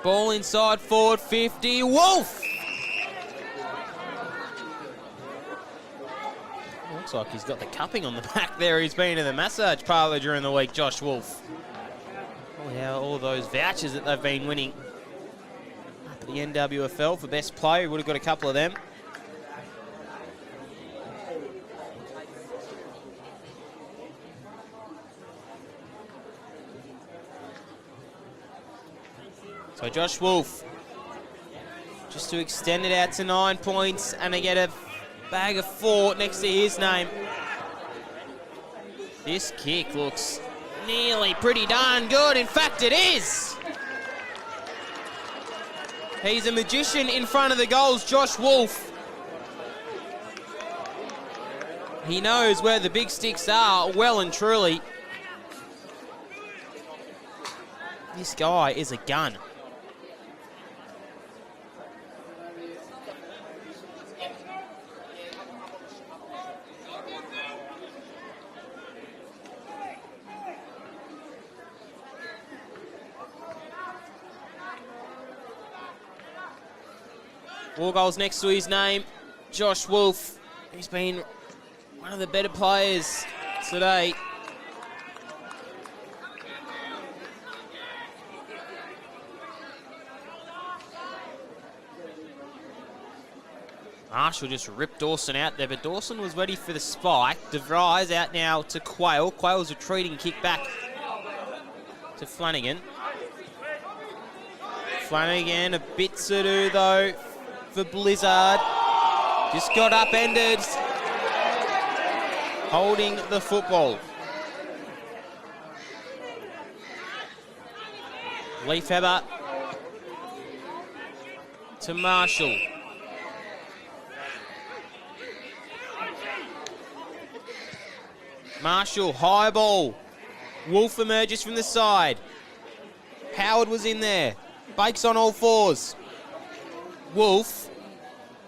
Ball inside forward 50. Wolf! Looks like he's got the cupping on the back there. He's been in the massage parlour during the week, Josh Wolf. Oh yeah, all those vouchers that they've been winning up at the NWFL for best player. Would have got a couple of them. So Josh Wolf, just to extend it out to 9 points and to get a bag of 4 next to his name. This kick looks nearly pretty darn good. In fact, it is. He's a magician in front of the goals, Josh Wolf. He knows where the big sticks are well and truly. This guy is a gun. Four goals next to his name, Josh Wolf. He's been one of the better players today. Marshall just ripped Dawson out there, but Dawson was ready for the spike. De Vries out now to Quayle. Quayle's retreating, kick back to Flanagan. Flanagan, a bit to do though for Blizzard. Just got upended. Holding the football. Leifeber to Marshall. Marshall, high ball. Wolf emerges from the side. Howard was in there. Bakes on all fours. Wolf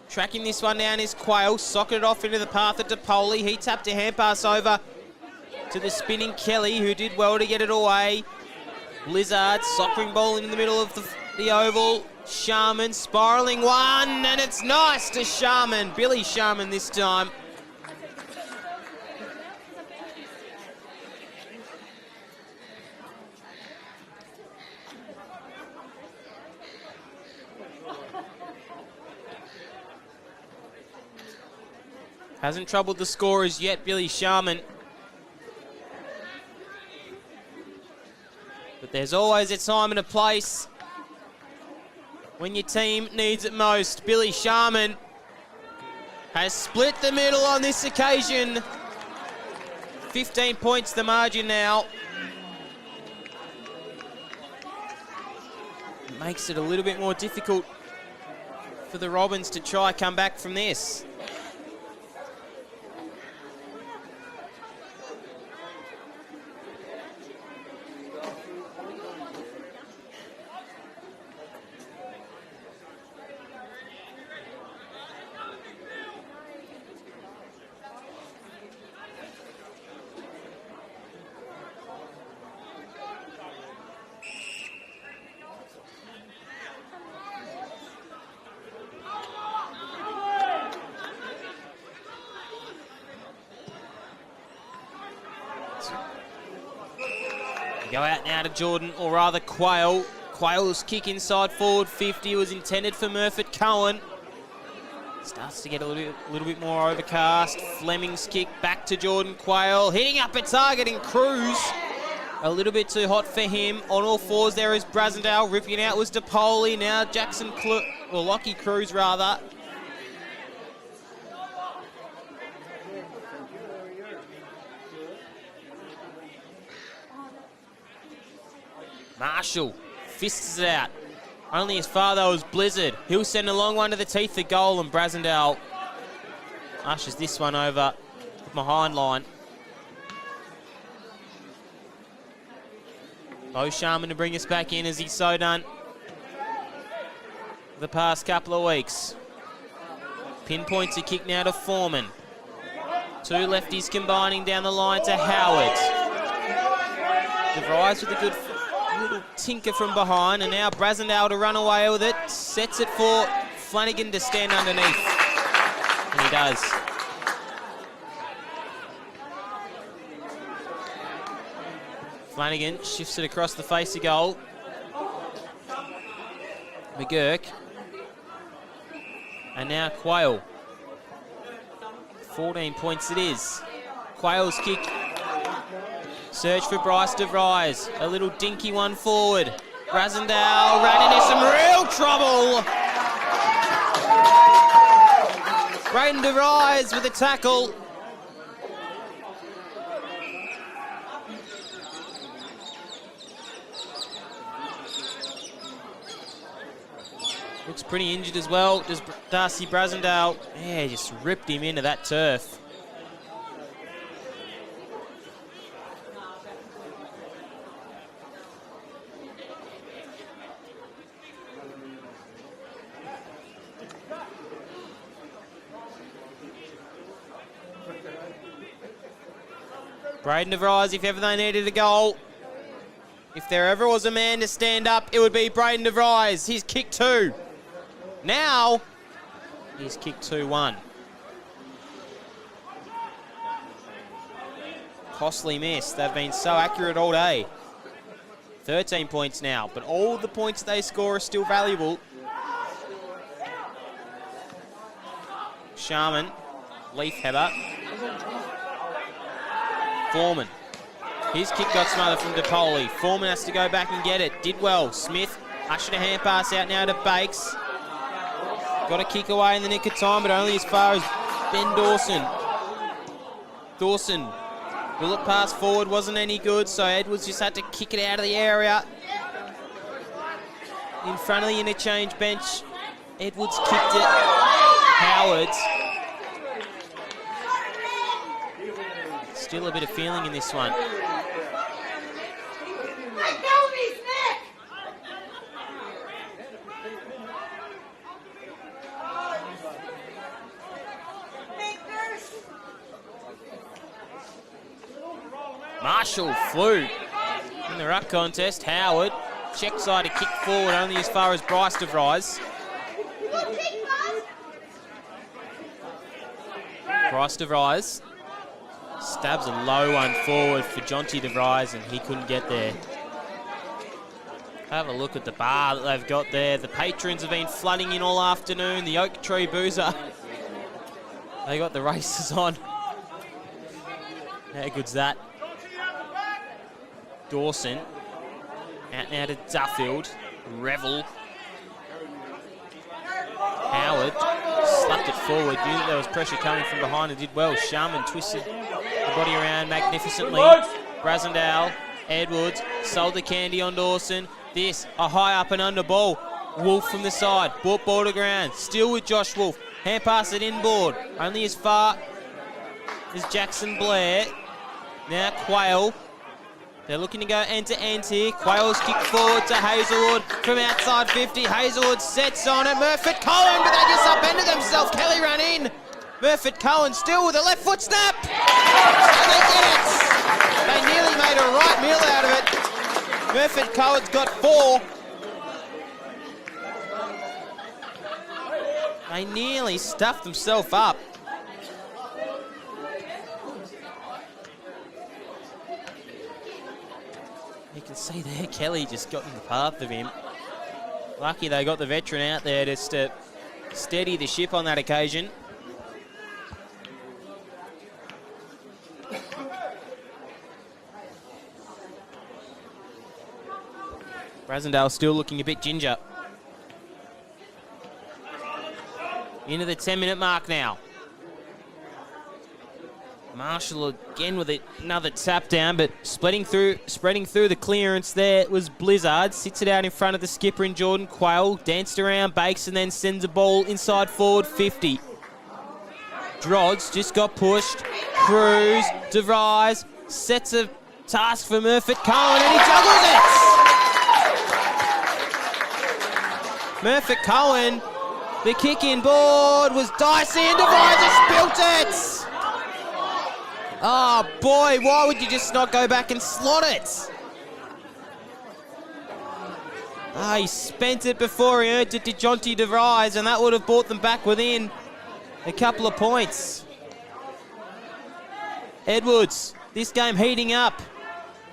tracking this one down is Quayle. Socketed off into the path of DePoli. He tapped a hand pass over to the spinning Kelly, who did well to get it away. Blizzard, soccering ball in the middle of the oval. Sharman spiralling one, and it's nice to Sharman. Billy Sharman this time. Hasn't troubled the scorers yet, Billy Sharman. But there's always a time and a place when your team needs it most. Billy Sharman has split the middle on this occasion. 15 points the margin now. It makes it a little bit more difficult for the Robins to try come back from this. Go out now to Jordan, or rather Quayle. Quayle's kick inside forward 50 was intended for Murphy Cohen. Starts to get a little bit more overcast. Fleming's kick back to Jordan Quayle. Hitting up a target in Cruz. A little bit too hot for him. On all fours there is Brasendale. Ripping out was DePoli. Now Lockie Cruz rather. Marshall fists it out. Only as far though as Blizzard. He'll send a long one to the teeth of goal, and Brasendale ushers this one over the behind line. Bo Sharman to bring us back in, as he's so done the past couple of weeks. Pinpoints a kick now to Foreman. Two lefties combining down the line to Howard. DeVries with a good little tinker from behind, and now Brasendale to run away with it. Sets it for Flanagan to stand underneath. And he does. Flanagan shifts it across the face of goal. McGurk. And now Quayle. 14 points it is. Quayle's kick. Search for Bryce DeVries. A little dinky one forward. Brasendale ran into some real trouble. Braden DeVries with a tackle. Looks pretty injured as well. Does Darcy Brasendale. Yeah, just ripped him into that turf. Braden DeVries, if ever they needed a goal, if there ever was a man to stand up, it would be Braden DeVries. He's kicked 2. Now, he's kicked 2-1. Costly miss. They've been so accurate all day. 13 points now, but all the points they score are still valuable. Sharman, Leaf header. Foreman. His kick got smothered from DePoli. Foreman has to go back and get it. Did well. Smith ushered a hand pass out now to Bakes. Got a kick away in the nick of time, but only as far as Ben Dawson. Dawson. Bullet pass forward wasn't any good, so Edwards just had to kick it out of the area. In front of the interchange bench. Edwards kicked it. Howard. Still a bit of feeling in this one. Marshall flew in the ruck contest. Howard, check side to kick forward only as far as Bryce DeVries. Bryce DeVries stabs a low one forward for Jonty DeVries, and he couldn't get there. Have a look at the bar that they've got there. The patrons have been flooding in all afternoon. The Oak Tree Boozer. They got the races on. How good's that? Dawson. Out now to Duffield. Revel. Howard slapped it forward. Knew that there was pressure coming from behind and did well. Sharman twisted the body around magnificently. Brasendale. Edwards sold the candy on Dawson. This, a high up and under ball. Wolf from the side. Brought ball to ground. Still with Josh Wolf. Hand pass it inboard. Only as far as Jackson Blair. Now Quayle. They're looking to go end-to-end here. Quayle's kick forward to Hazelwood from outside 50. Hazelwood sets on it. Murphy Cohen, but they just upended themselves. Kelly ran in. Murphy Cohen still with a left foot snap. And they get it. They nearly made a right meal out of it. Murphy Cohen's got 4. They nearly stuffed themselves up. You can see there, Kelly just got in the path of him. Lucky they got the veteran out there just to steady the ship on that occasion. Brasendale still looking a bit ginger. Into the 10-minute mark now. Marshall again with another tap down, but spreading through the clearance there was Blizzard. Sits it out in front of the skipper in Jordan Quayle. Danced around Bakes and then sends a ball inside forward 50. Drods just got pushed. Cruz, DeVries, sets a task for Murphy Cohen and he juggles it! Murphy Cohen, the kick-in board was dicey and DeVries just spilt it! Oh boy, why would you just not go back and slot it? He spent it before he earned it to Jonty DeVries, and that would have brought them back within a couple of points. Edwards, this game heating up.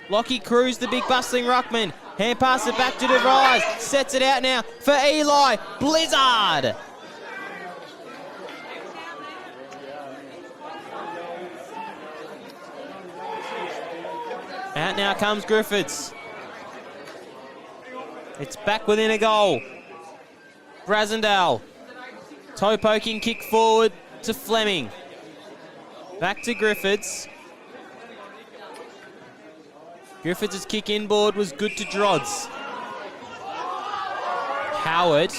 Lockie Cruz, the big bustling ruckman. Hand pass it back to DeVries. Sets it out now for Eli. Blizzard. Out now comes Griffiths. It's back within a goal. Brasendale. Toe poking kick forward to Fleming. Back to Griffiths. Griffiths' kick inboard was good to Drods. Howard.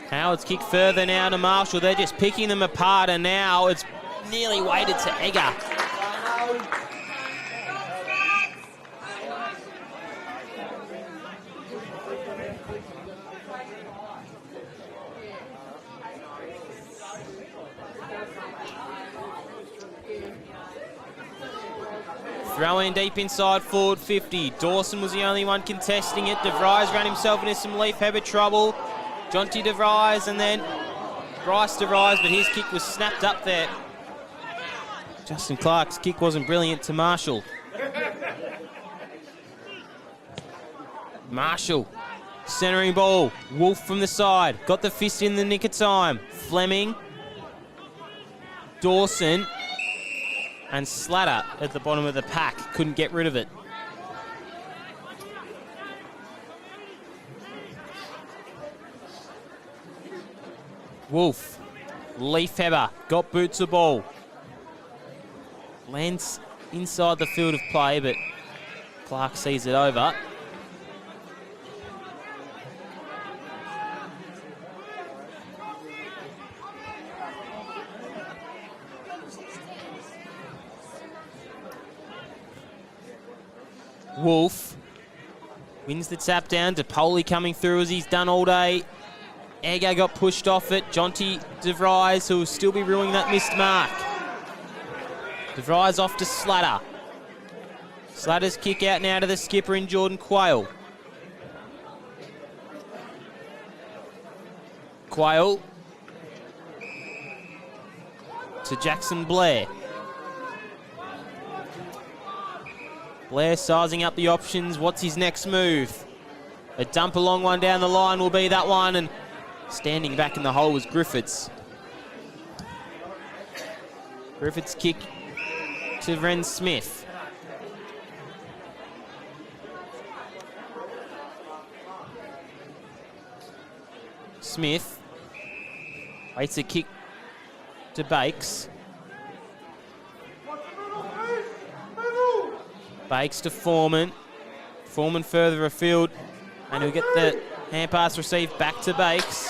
Howard's kick further now to Marshall. They're just picking them apart, and now it's nearly weighted to Egger. Throw in deep inside forward 50. Dawson was the only one contesting it. DeVries ran himself into some Leaf Hebber trouble. Jonty DeVries and then Bryce DeVries, but his kick was snapped up there. Justin Clark's kick wasn't brilliant to Marshall. Marshall, centering ball. Wolf from the side. Got the fist in the nick of time. Fleming. Dawson. And Slatter at the bottom of the pack. Couldn't get rid of it. Wolf. Leaf Hebber. Got boots the ball. Lands inside the field of play, but Clark sees it over. Wolf wins the tap down. DePoli coming through as he's done all day. Egger got pushed off it. Jonty DeVries, who will still be ruining that missed mark. DeVries off to Slatter. Slatter's kick out now to the skipper in Jordan Quayle. Quayle to Jackson Blair. Blair sizing up the options. What's his next move? A dump a long one down the line will be that one, and standing back in the hole was Griffiths. Griffiths kick to Ren Smith. Smith waits a kick to Bakes. Bakes to Foreman. Foreman further afield. And he'll get the hand pass received back to Bakes.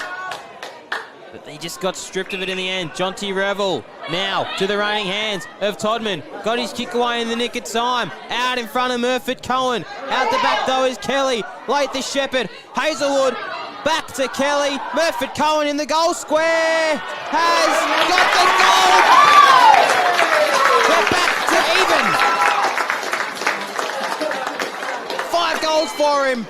But they just got stripped of it in the end. Jonty Revel now to the reigning hands of Todman. Got his kick away in the nick of time. Out in front of Murphy Cohen. Out the back though is Kelly. Late the Shepherd. Hazelwood back to Kelly. Murphy Cohen in the goal square. Has got the goal. We're back to even. 5 goals for him.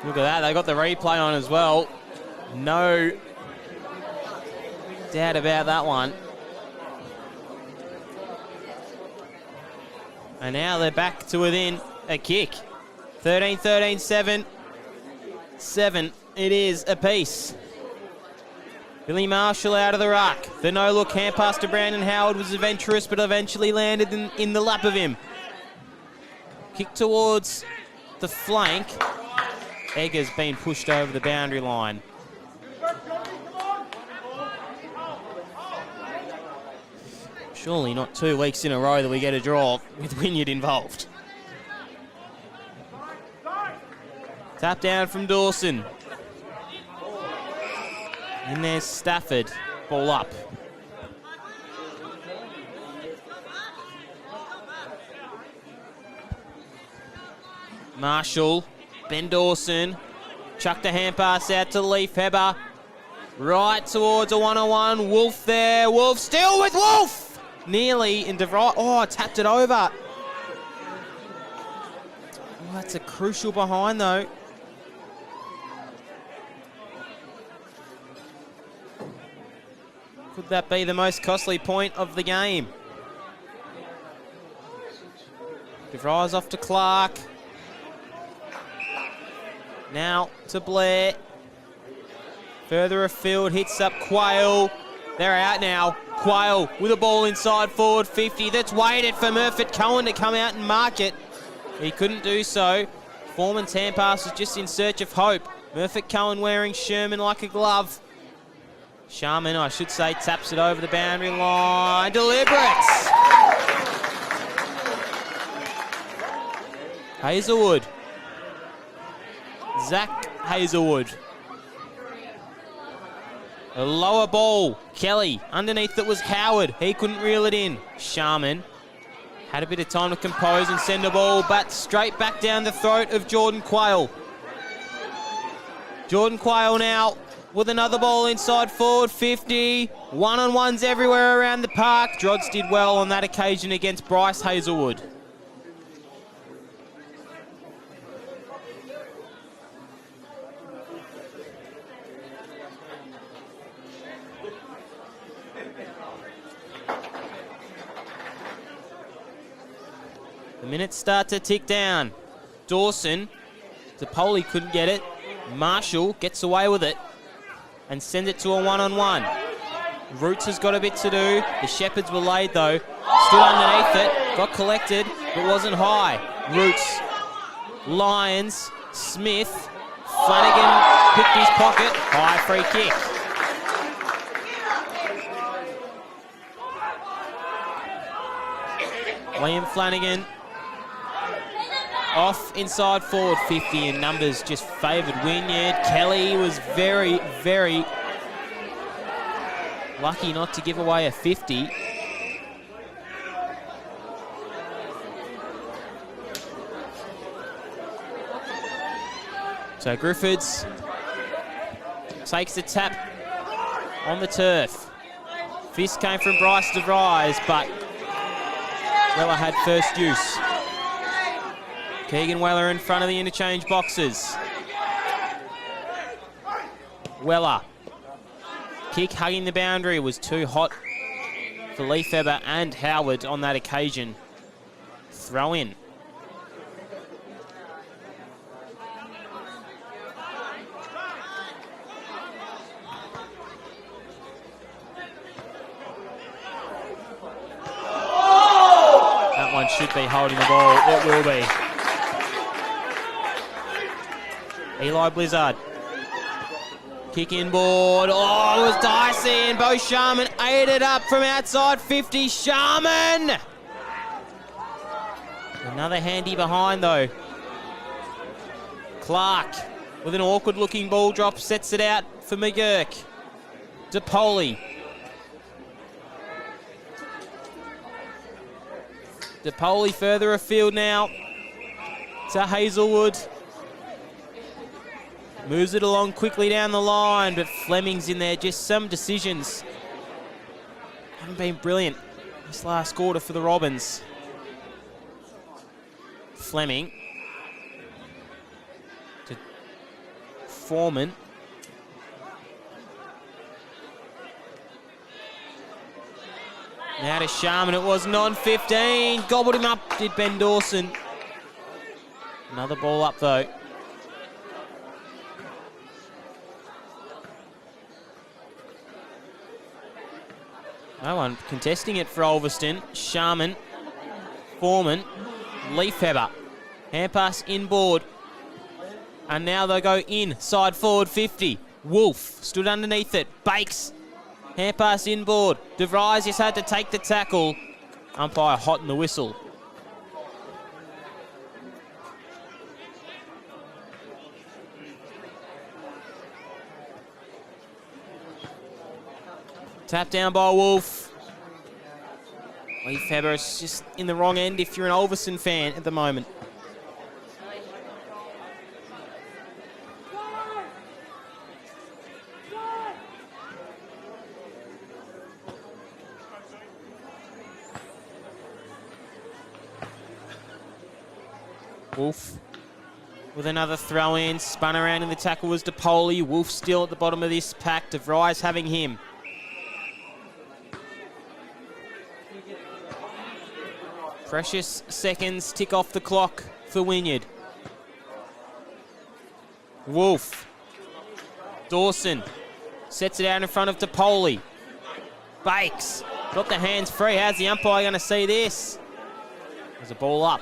Look at that, they got the replay on as well. No doubt about that one. And now they're back to within a kick. 13-13, 7. 7 it is apiece. Billy Marshall out of the ruck. The no-look hand pass to Brandon Howard was adventurous, but eventually landed in the lap of him. Kick towards the flank. Egger's been pushed over the boundary line. Surely not 2 weeks in a row that we get a draw with Wynyard involved. Tap down from Dawson. And there's Stafford. Ball up. Marshall. Ben Dawson. Chucked a hand pass out to Leaf Heber. Right towards a 1-on-1. Wolf there. Wolf still with Wolf! Nearly into right. Oh, tapped it over. Oh, that's a crucial behind, though. Could that be the most costly point of the game? DeVries off to Clark. Now to Blair. Further afield, hits up Quayle. They're out now. Quayle with a ball inside forward 50. That's waited for Murphy Cohen to come out and mark it. He couldn't do so. Foreman's hand pass was just in search of hope. Murphy Cohen wearing Sherman like a glove. Sharman, I should say, taps it over the boundary line. Deliberate. Hazelwood. Zach Hazelwood. A lower ball. Kelly. Underneath it was Howard. He couldn't reel it in. Sharman had a bit of time to compose and send the ball back straight back down the throat of Jordan Quayle. Jordan Quayle now with another ball inside forward 50. One-on-ones everywhere around the park. Drods did well on that occasion against Bryce Hazelwood. The minutes start to tick down. Dawson, DePoli couldn't get it. Marshall gets away with it and sends it to a one-on-one. Roots has got a bit to do. The Shepherds were laid though. Stood underneath it, got collected, but wasn't high. Roots, Lyons, Smith, Flanagan picked his pocket. High free kick. William Flanagan off inside forward 50, and numbers just favoured Wynyard. Kelly was very, very lucky not to give away a 50. So Griffiths takes the tap on the turf. Fist came from Bryce DeVries, but Weller had first use. Keegan Weller in front of the interchange boxes. Weller. Kick hugging the boundary was too hot for Leifeber and Howard on that occasion. Throw in. That one should be holding the ball. It will be. Eli Blizzard. Kick inboard. Oh, it was dicey, and Bo Sharman ate it up from outside 50. Sharman! Another handy behind, though. Clark, with an awkward-looking ball drop, sets it out for McGurk. DePoli. DePoli further afield now to Hazelwood. Moves it along quickly down the line, but Fleming's in there. Just some decisions haven't been brilliant this last quarter for the Robins. Fleming to Foreman. Now to Sharman, it was non-15. Gobbled him up, did Ben Dawson. Another ball up though. No one contesting it for Ulverstone. Sharman, Foreman, Leafheber. Hand pass inboard. And now they go in, side forward 50. Wolf stood underneath it. Bakes. Hand pass inboard. De Vries just had to take the tackle. Umpire hot in the whistle. Tap down by Wolf. Leafheber is just in the wrong end if you're an Ulverstone fan at the moment. Wolf with another throw in, spun around in the tackle was DePoli. Wolf still at the bottom of this pack. De Vries having him. Precious seconds tick off the clock for Wynyard. Wolf. Dawson sets it out in front of DePoli. Bakes got the hands free. How's the umpire going to see this? There's a ball up.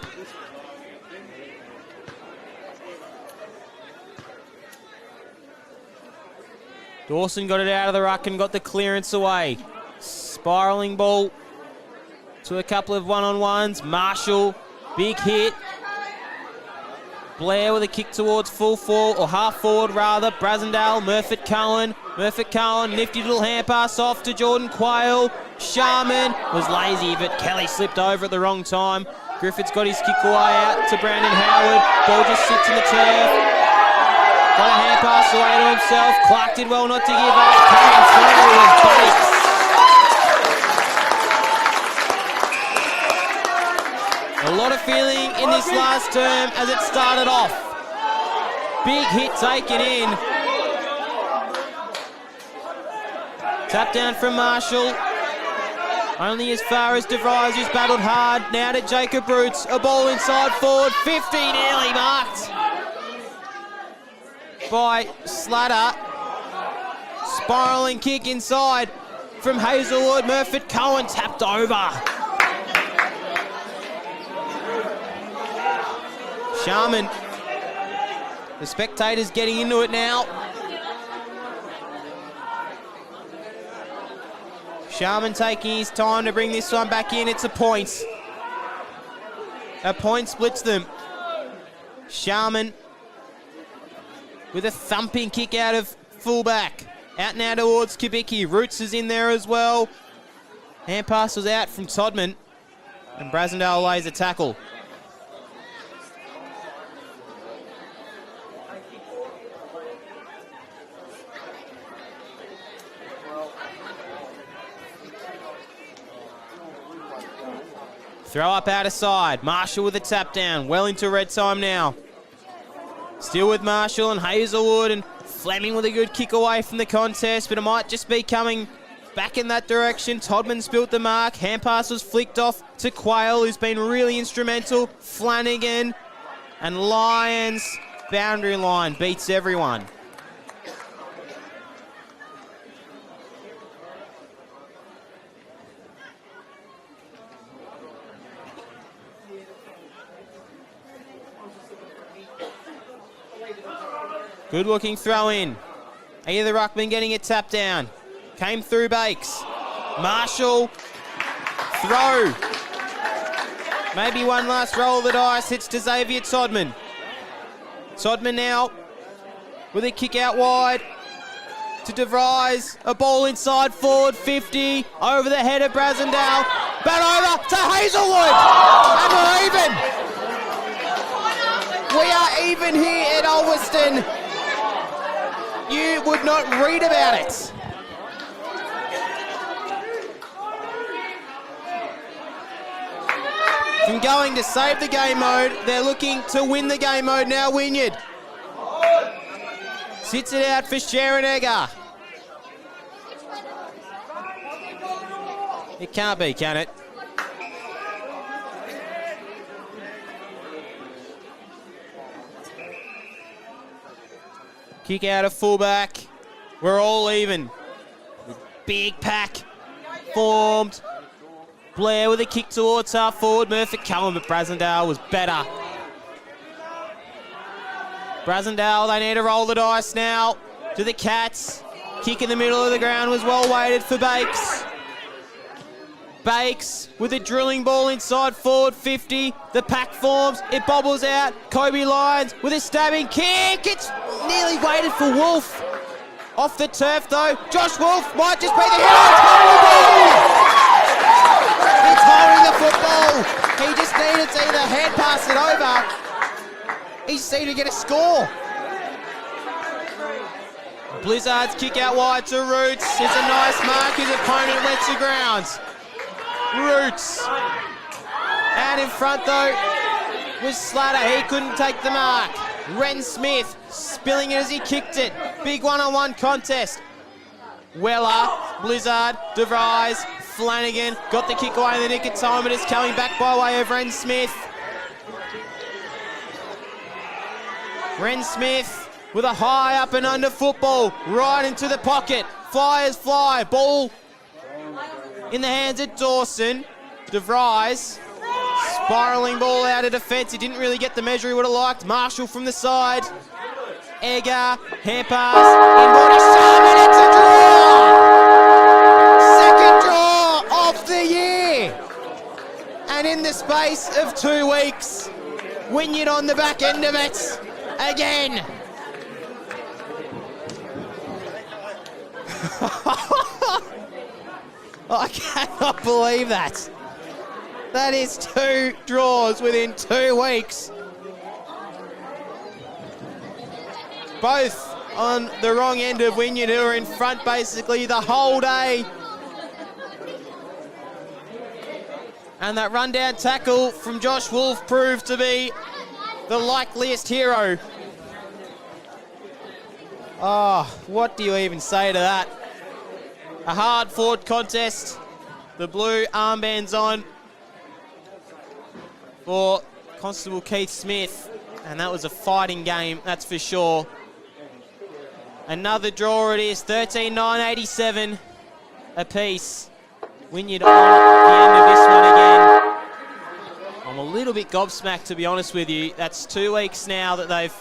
Dawson got it out of the ruck and got the clearance away. Spiralling ball to a couple of one-on-ones. Marshall, big hit. Blair with a kick towards full forward, or half forward rather. Brasendale, Murphy Cohen. Murphy Cohen, nifty little hand pass off to Jordan Quayle. Sharman was lazy, but Kelly slipped over at the wrong time. Griffith's got his kick away out to Brandon Howard. Ball just sits in the turf. Got a hand pass away to himself. Clark did well not to give up. Coming through with Bakes. A lot of feeling in this last term as it started off. Big hit taken in. Tap down from Marshall. Only as far as De Vries, who's battled hard. Now to Jacob Roots. A ball inside forward. 50 nearly marked by Slatter. Spiralling kick inside from Hazelwood. Murphy Cohen tapped over. Sharman. The spectators getting into it now. Sharman taking his time to bring this one back in. It's a point. A point splits them. Sharman with a thumping kick out of fullback. Out now towards Kubicki. Roots is in there as well. Hand pass was out from Todman. And Brasendale lays a tackle. Throw up out of side. Marshall with a tap down. Well into red time now. Still with Marshall and Hazelwood and Fleming with a good kick away from the contest, but it might just be coming back in that direction. Todman spilt the mark. Hand pass was flicked off to Quayle, who's been really instrumental. Flanagan and Lyons. Boundary line beats everyone. Good looking throw in. Either ruckman getting it tapped down. Came through Bakes. Marshall. Throw. Maybe one last roll of the dice. Hits to Xavier Todman. Todman now with a kick out wide to De Vries. A ball inside forward 50. Over the head of Brasendale. Bat over to Hazelwood. And we're even. We are even here at Ulverstone. You would not read about it. From going to save the game mode, they're looking to win the game mode now. Wynyard sits it out for Sharon Egger. It can't be, can it? Kick out of fullback. We're all even. The big pack formed. Blair with a kick towards half forward. Murphy Cullen, but Brasendale was better. Brasendale, they need to roll the dice now. To the Cats. Kick in the middle of the ground was well weighted for Bakes. Bakes with a drilling ball inside forward 50. The pack forms. It bobbles out. Kobe Lyons with a stabbing kick. It's nearly weighted for Wolf. Off the turf though. Josh Wolf might just be the hero. It's holding the football. He just needed to either hand pass it over. He just needed to get a score. Blizzards kick out wide to Roots. It's a nice mark. His opponent went to ground. Roots. Out in front though was Slatter. He couldn't take the mark. Ren Smith spilling it as he kicked it. Big one-on-one contest. Weller, Blizzard, DeVries, Flanagan got the kick away in the nick of time, but it's coming back by way of Ren Smith. Ren Smith with a high up and under football right into the pocket. Flyers fly. Ball in the hands of Dawson. DeVries. Spiralling ball out of defence. He didn't really get the measure he would have liked. Marshall from the side. Egger. Hair pass. In body Sharman. It's a draw. Second draw of the year. And in the space of 2 weeks, Wynyard on the back end of it again. I cannot believe that. That is 2 draws within 2 weeks. Both on the wrong end of Wynyard, who are in front basically the whole day. And that rundown tackle from Josh Wolf proved to be the likeliest hero. Oh, what do you even say to that? A hard-fought contest. The blue armbands on for Constable Keith Smith. And that was a fighting game, that's for sure. Another draw it is, 13-9-87 apiece. Wynyard on the end of this one again. I'm a little bit gobsmacked, to be honest with you. That's 2 weeks now that they've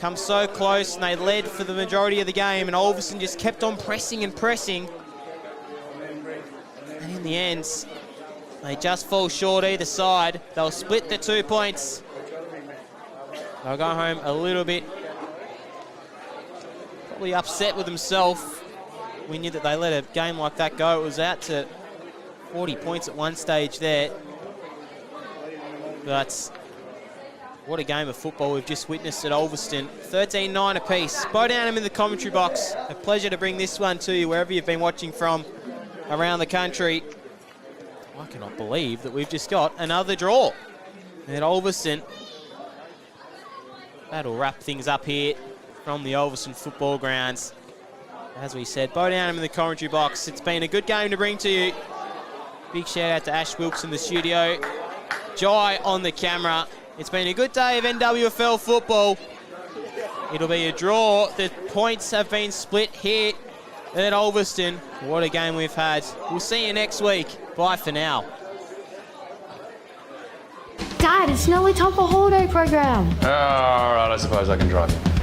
come so close, and they led for the majority of the game, and Ulverstone just kept on pressing and pressing. And in the end, they just fall short either side. They'll split the 2 points. They'll go home a little bit probably upset with themselves. We knew that they let a game like that go. It was out to 40 points at one stage there. But what a game of football we've just witnessed at Ulverstone. 13-9 apiece. Bo Downham in the commentary box. A pleasure to bring this one to you wherever you've been watching from around the country. I cannot believe that we've just got another draw at Ulverstone. That'll wrap things up here from the Ulverstone football grounds. As we said, Bo Downham in the commentary box. It's been a good game to bring to you. Big shout out to Ash Wilkes in the studio. Jai on the camera. It's been a good day of NWFL football. It'll be a draw. The points have been split here at Ulverstone. What a game we've had. We'll see you next week. Bye for now. Dad, it's nearly time for holiday program. All right, I suppose I can drive you.